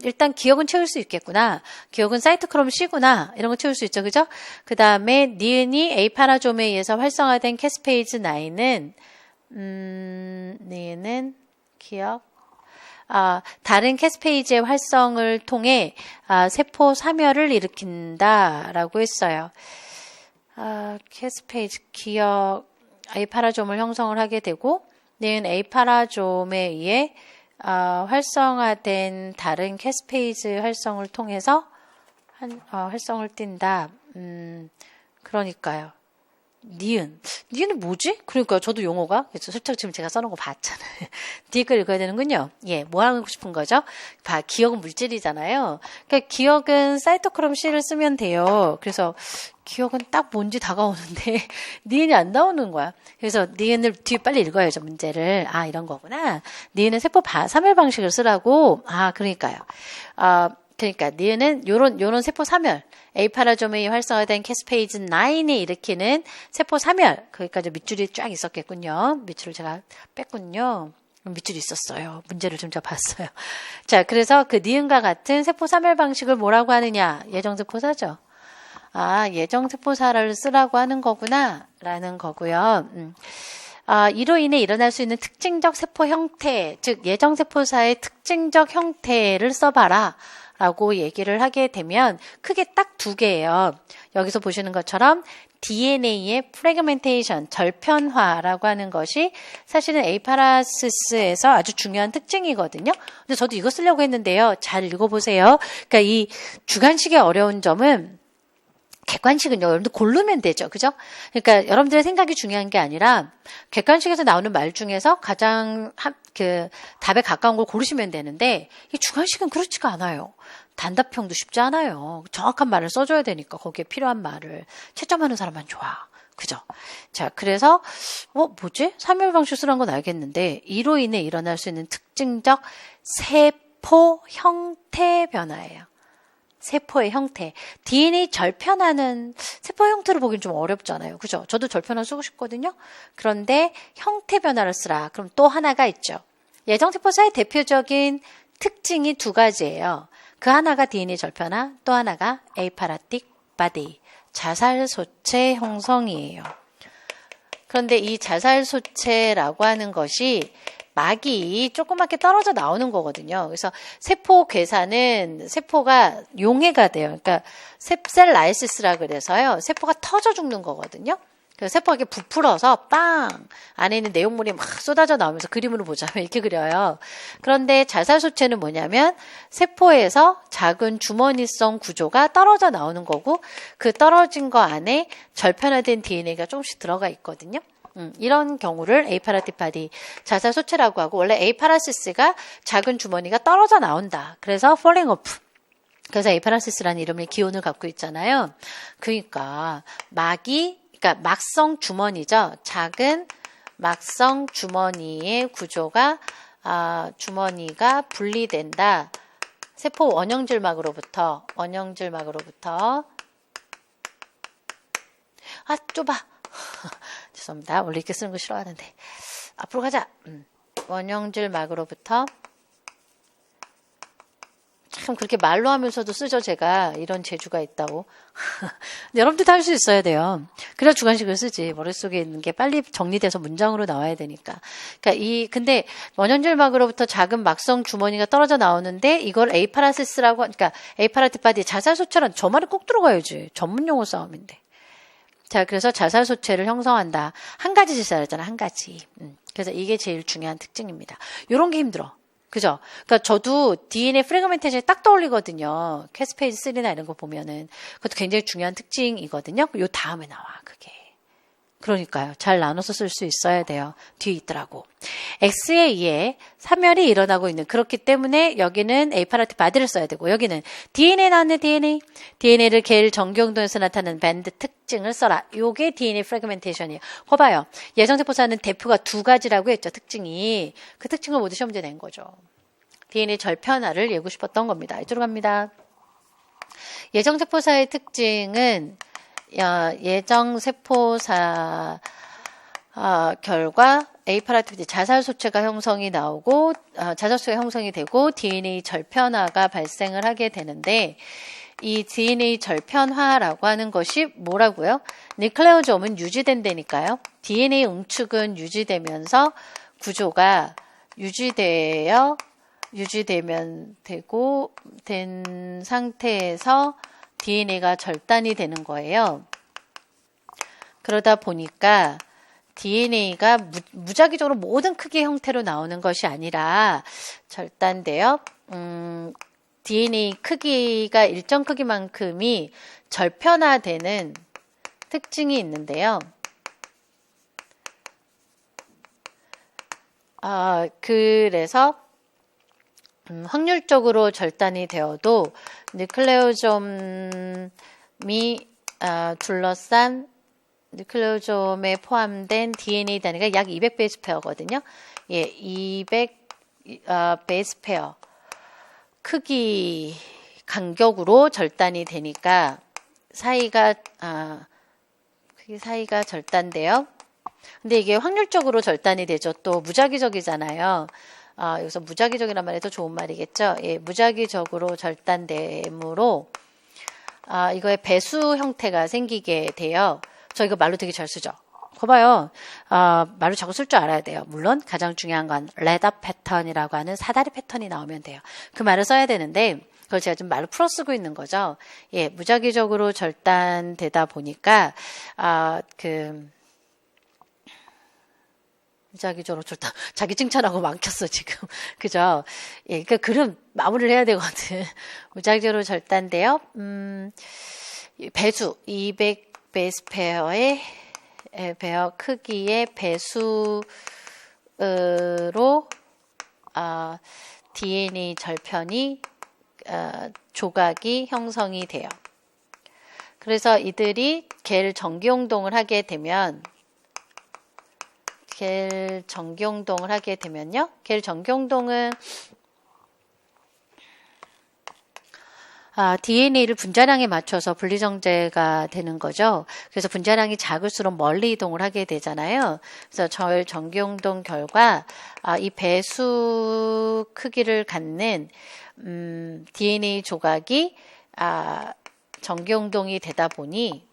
일단 기억은 채울 수 있겠구나. 기억은 사이토크롬 C구나. 이런 거 채울 수 있죠, 그죠? 그 다음에 니은이 에이파라좀에 의해서 활성화된 캐스페이즈 9은 니은은 기억. 다른 캐스페이즈의 활성을 통해 세포 사멸을 일으킨다라고 했어요. 캐스페이즈 기억 에이파라좀을 형성을 하게 되고 는 에이파라좀에 의해 활성화된 다른 캐스페이즈 활성을 통해서 활성을 띈다. 그러니까요. 니은은 뭐지? 그러니까 저도 용어가 솔직히 지금 제가 써놓은 거 봤잖아요. 뒤에 걸 읽어야 되는군요. 뭐 하고 싶은 거죠? 기억은 물질이잖아요. 그러니까 기억은 사이토크롬 C를 쓰면 돼요. 그래서 기억은 딱 뭔지 다가오는데 니은이 안 나오는 거야. 그래서 니은을 뒤에 빨리 읽어야죠, 문제를. 이런 거구나. 니은은 세포 사멸 방식을 쓰라고. 그러니까요. 그러니까 니은은 요런 세포 사멸, 에이파라좀에 활성화된 캐스페이즈 9이 일으키는 세포 사멸, 거기까지 밑줄이 쫙 있었겠군요. 밑줄을 제가 뺐군요. 밑줄이 있었어요. 문제를 좀 제가 봤어요. 자, 그래서 그 니은과 같은 세포 사멸 방식을 뭐라고 하느냐? 예정세포사죠. 예정세포사를 쓰라고 하는 거구나 라는 거고요. 이로 인해 일어날 수 있는 특징적 세포 형태, 즉 예정세포사의 특징적 형태를 써봐라 라고 얘기를 하게 되면 크게 딱 두 개예요. 여기서 보시는 것처럼 DNA의 프래그멘테이션, 절편화라고 하는 것이 사실은 에이파라시스에서 아주 중요한 특징이거든요. 근데 저도 이거 쓰려고 했는데요. 잘 읽어보세요. 그러니까 이 주관식의 어려운 점은 객관식은요, 여러분들 고르면 되죠. 그죠? 그러니까 여러분들의 생각이 중요한 게 아니라 객관식에서 나오는 말 중에서 가장 답에 가까운 걸 고르시면 되는데 이 주관식은 그렇지가 않아요. 단답형도 쉽지 않아요. 정확한 말을 써줘야 되니까 거기에 필요한 말을 채점하는 사람만 좋아. 그죠? 자, 그래서 뭐지? 3일 방식 쓰라는 건 알겠는데 이로 인해 일어날 수 있는 특징적 세포 형태 변화예요. 세포의 형태. DNA 절편화는 세포 형태로 보기엔 좀 어렵잖아요. 그죠? 저도 절편화 쓰고 싶거든요. 그런데 형태 변화를 쓰라. 그럼 또 하나가 있죠. 예정세포사의 대표적인 특징이 두 가지예요. 그 하나가 DNA 절편화, 또 하나가 에이파라틱 바디, 자살소체 형성이에요. 그런데 이 자살소체라고 하는 것이 막이 조그맣게 떨어져 나오는 거거든요. 그래서 세포 괴사는 세포가 용해가 돼요. 그러니까 셀 라이시스라 그래서요. 세포가 터져 죽는 거거든요. 그래서 세포가 이렇게 부풀어서 빵! 안에 있는 내용물이 막 쏟아져 나오면서 그림으로 보자면 이렇게 그려요. 그런데 자살소체는 뭐냐면 세포에서 작은 주머니성 구조가 떨어져 나오는 거고 그 떨어진 거 안에 절편화된 DNA가 조금씩 들어가 있거든요. 이런 경우를 에이파라틱 바디 자살소체라고 하고 원래 에이파라시스가 작은 주머니가 떨어져 나온다. 그래서 falling off. 그래서 에이파라시스라는 이름의 기원을 갖고 있잖아요. 그러니까 그러니까 막성 주머니죠. 작은 막성 주머니의 구조가 주머니가 분리된다. 세포 원형질막으로부터 좁아. 죄송합니다. 원래 이렇게 쓰는 거 싫어하는데 앞으로 가자. 원형질막으로부터 참 그렇게 말로 하면서도 쓰죠. 제가 이런 재주가 있다고. 여러분들도 할 수 있어야 돼요. 그래야 주관식을 쓰지. 머릿속에 있는 게 빨리 정리돼서 문장으로 나와야 되니까. 그러니까 근데 원형질막으로부터 작은 막성 주머니가 떨어져 나오는데 이걸 에이파라시스라고 그러니까 에이파라틱 바디 자살소체란 저 말이 꼭 들어가야지. 전문용어 싸움인데. 자, 그래서 자살소체를 형성한다. 한 가지 짓을 한 가지. 그래서 이게 제일 중요한 특징입니다. 요런 게 힘들어. 그죠? 그러니까 저도 DNA 프래그멘테이션이 딱 떠올리거든요. 캐스페이지 3나 이런 거 보면은. 그것도 굉장히 중요한 특징이거든요. 요 다음에 나와, 그게. 그러니까요. 잘 나눠서 쓸 수 있어야 돼요. 뒤에 있더라고. X에 의해 사멸이 일어나고 있는. 그렇기 때문에 여기는 에이파라틱 바디를 써야 되고 여기는 DNA 나왔네, DNA. DNA를 계일 정경도에서 나타나는 밴드 특징을 써라. 요게 DNA 프래그멘테이션이에요. 봐봐요. 예정세포사는 대표가 두 가지라고 했죠. 특징이. 그 특징을 모두 시험 문제 낸 거죠. DNA 절편화를 예고 싶었던 겁니다. 이쪽으로 갑니다. 예정세포사의 특징은 예정세포사 결과 에이파라틱 자살소체가 형성이 나오고 자살소체가 형성이 되고 DNA 절편화가 발생을 하게 되는데 이 DNA 절편화라고 하는 것이 뭐라고요? 뉴클레오좀은 유지된다니까요. DNA 응축은 유지되면서 구조가 유지되면 된 상태에서 DNA가 절단이 되는 거예요. 그러다 보니까 DNA가 무작위적으로 모든 크기의 형태로 나오는 것이 아니라 절단되어 DNA 크기가 일정 크기만큼이 절편화되는 특징이 있는데요. 그래서 확률적으로 절단이 되어도 뉴클레오좀이 둘러싼 뉴클레오좀에 포함된 DNA 단위가 약 200 베이스 페어거든요. 예, 200 베이스 페어 크기 간격으로 절단이 되니까 크기 사이가 절단돼요. 근데 이게 확률적으로 절단이 되죠. 또 무작위적이잖아요. 여기서 무작위적이란 말이 더 좋은 말이겠죠. 예, 무작위적으로 절단됨으로 이거의 배수 형태가 생기게 돼요. 저 이거 말로 되게 잘 쓰죠. 거봐요. 말을 자꾸 쓸 줄 알아야 돼요. 물론 가장 중요한 건 레더 패턴이라고 하는 사다리 패턴이 나오면 돼요. 그 말을 써야 되는데 그걸 제가 좀 말로 풀어 쓰고 있는 거죠. 예, 무작위적으로 절단되다 보니까 무작위적으로 절단 자기 칭찬하고 막혔어 지금. 그죠? 예, 그러니까 글은 마무리를 해야 되거든. 무작위적으로 절단돼요. 배수 200 베이스 페어의 베어 크기의 배수로 DNA 절편이 조각이 형성이 돼요. 그래서 이들이 겔 전기운동을 하게 되면요. 겔 전기운동은 DNA를 분자량에 맞춰서 분리정제가 되는 거죠. 그래서 분자량이 작을수록 멀리 이동을 하게 되잖아요. 그래서 절 전기운동 결과 이 배수 크기를 갖는 DNA 조각이 전기운동이 되다 보니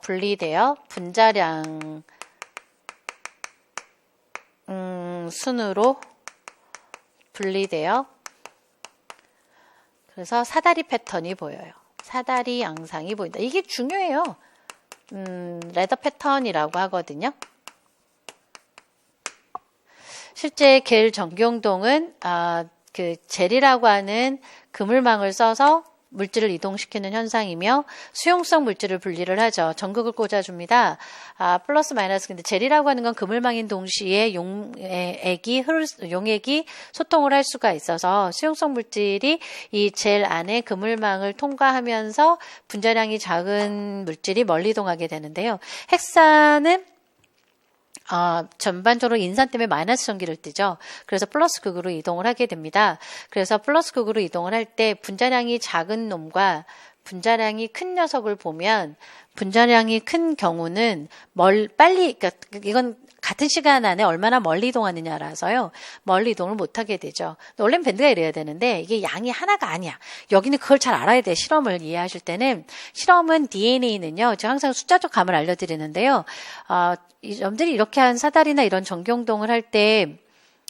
분리되어 분자량 순으로 분리되어 그래서 사다리 패턴이 보여요. 사다리 양상이 보인다. 이게 중요해요. 레더 패턴이라고 하거든요. 실제 겔 전기운동은 그 젤이라고 하는 그물망을 써서 물질을 이동시키는 현상이며 수용성 물질을 분리를 하죠. 전극을 꽂아줍니다. 플러스 마이너스. 근데 젤이라고 하는 건 그물망인 동시에 용액이 소통을 할 수가 있어서 수용성 물질이 이 젤 안에 그물망을 통과하면서 분자량이 작은 물질이 멀리 이동하게 되는데요. 헥사는 전반적으로 인산 때문에 마이너스 전기를 띠죠. 그래서 플러스 극으로 이동을 하게 됩니다. 그래서 플러스 극으로 이동을 할 때 분자량이 작은 놈과 분자량이 큰 녀석을 보면 분자량이 큰 경우는 그러니까 이건 같은 시간 안에 얼마나 멀리 이동하느냐라서요. 멀리 이동을 못하게 되죠. 원래는 밴드가 이래야 되는데 이게 양이 하나가 아니야. 여기는 그걸 잘 알아야 돼. 실험을 이해하실 때는. 실험은 DNA는요. 제가 항상 숫자적 감을 알려드리는데요. 여러분들이 이렇게 한 사다리나 이런 전기운동을 할 때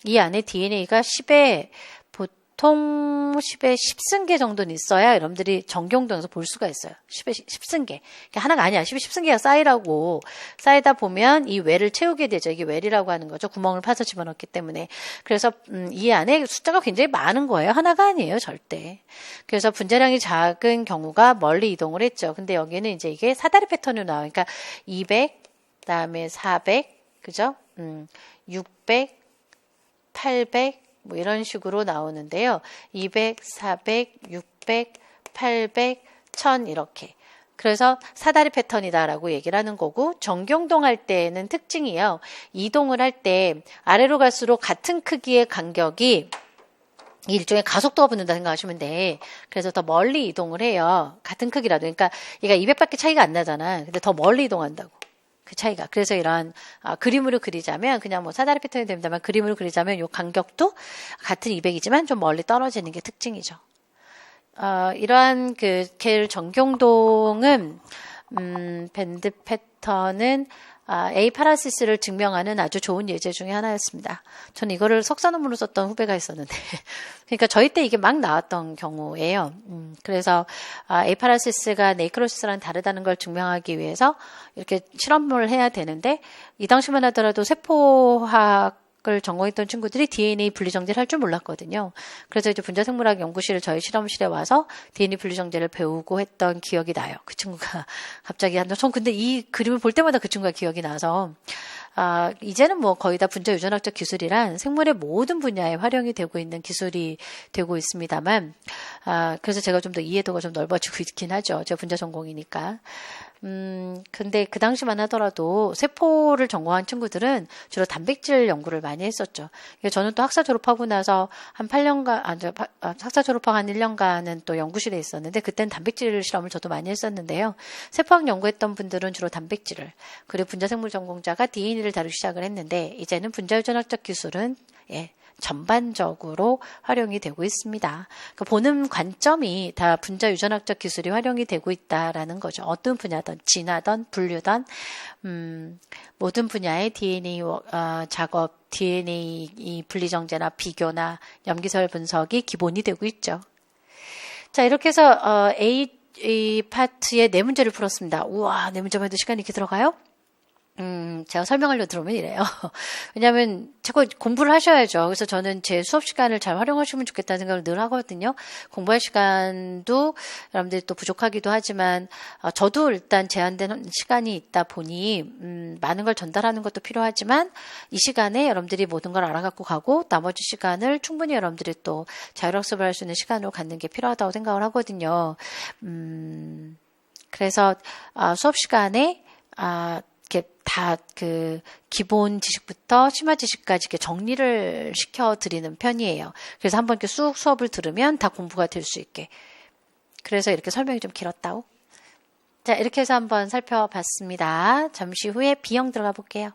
이 안에 DNA가 10에 보통 10에 10승계 정도는 있어야 여러분들이 전기운동에서 볼 수가 있어요. 10에 10승계. 하나가 아니야. 10에 10승계가 쌓이다 보면 이 외를 채우게 되죠. 이게 외리라고 하는 거죠. 구멍을 파서 집어넣기 때문에. 그래서 이 안에 숫자가 굉장히 많은 거예요. 하나가 아니에요. 절대. 그래서 분자량이 작은 경우가 멀리 이동을 했죠. 근데 여기는 이제 이게 사다리 패턴으로 나오니까 200, 그다음에 400, 그죠? 600, 800, 뭐 이런 식으로 나오는데요. 200, 400, 600, 800, 1000 이렇게. 그래서 사다리 패턴이다라고 얘기를 하는 거고 전기운동 할 때는 특징이요. 이동을 할 때 아래로 갈수록 같은 크기의 간격이 일종의 가속도가 붙는다 생각하시면 돼. 그래서 더 멀리 이동을 해요. 같은 크기라도. 그러니까 얘가 200밖에 차이가 안 나잖아. 근데 더 멀리 이동한다고. 그 차이가. 그래서 이러한 그림으로 그리자면 그냥 뭐 사다리 패턴이 됩니다만 그림으로 그리자면 요 간격도 같은 200이지만 좀 멀리 떨어지는 게 특징이죠. 이러한 겔 전기운동은 밴드 패턴은 에이파라시스를 증명하는 아주 좋은 예제 중에 하나였습니다. 저는 이거를 석사 논문으로 썼던 후배가 있었는데 그러니까 저희 때 이게 막 나왔던 경우예요. 그래서 에이파라시스가 네이크로시스랑 다르다는 걸 증명하기 위해서 이렇게 실험을 해야 되는데 이 당시만 하더라도 세포학을 전공했던 친구들이 DNA 분리정제를 할 줄 몰랐거든요. 그래서 이제 분자생물학 연구실 저희 실험실에 와서 DNA 분리정제를 배우고 했던 기억이 나요. 그 친구가 갑자기 전 근데 이 그림을 볼 때마다 그 친구가 기억이 나서 이제는 뭐 거의 다 분자 유전학적 기술이란 생물의 모든 분야에 활용이 되고 있는 기술이 되고 있습니다만 그래서 제가 좀 더 이해도가 좀 넓어지고 있긴 하죠. 제가 분자 전공이니까. 근데 그 당시만 하더라도 세포를 전공한 친구들은 주로 단백질 연구를 많이 했었죠. 저는 또 학사 졸업하고 나서 한 8년간, 학사 졸업하고 한 1년간은 또 연구실에 있었는데, 그때는 단백질 실험을 저도 많이 했었는데요. 세포학 연구했던 분들은 주로 단백질을, 그리고 분자생물 전공자가 DNA를 다루기 시작을 했는데, 이제는 분자유전학적 기술은, 전반적으로 활용이 되고 있습니다. 그러니까 보는 관점이 다 분자 유전학적 기술이 활용이 되고 있다라는 거죠. 어떤 분야든 진화든 분류든 모든 분야의 DNA 작업, DNA 분리정제나 비교나 염기설 분석이 기본이 되고 있죠. 자, 이렇게 해서 A 파트의 네 문제를 풀었습니다. 우와, 네 문제만 해도 시간이 이렇게 들어가요? 제가 설명하려고 들어오면 이래요. 왜냐하면 자꾸 공부를 하셔야죠. 그래서 저는 제 수업 시간을 잘 활용하시면 좋겠다는 생각을 늘 하거든요. 공부할 시간도 여러분들이 또 부족하기도 하지만 저도 일단 제한된 시간이 있다 보니 많은 걸 전달하는 것도 필요하지만 이 시간에 여러분들이 모든 걸 알아갖고 가고 나머지 시간을 충분히 여러분들이 또 자율학습을 할 수 있는 시간으로 갖는 게 필요하다고 생각을 하거든요. 그래서 수업 시간에 이렇게 다 그 기본 지식부터 심화 지식까지 이렇게 정리를 시켜드리는 편이에요. 그래서 한번 이렇게 쑥 수업을 들으면 다 공부가 될 수 있게. 그래서 이렇게 설명이 좀 길었다고. 자, 이렇게 해서 한번 살펴봤습니다. 잠시 후에 B형 들어가 볼게요.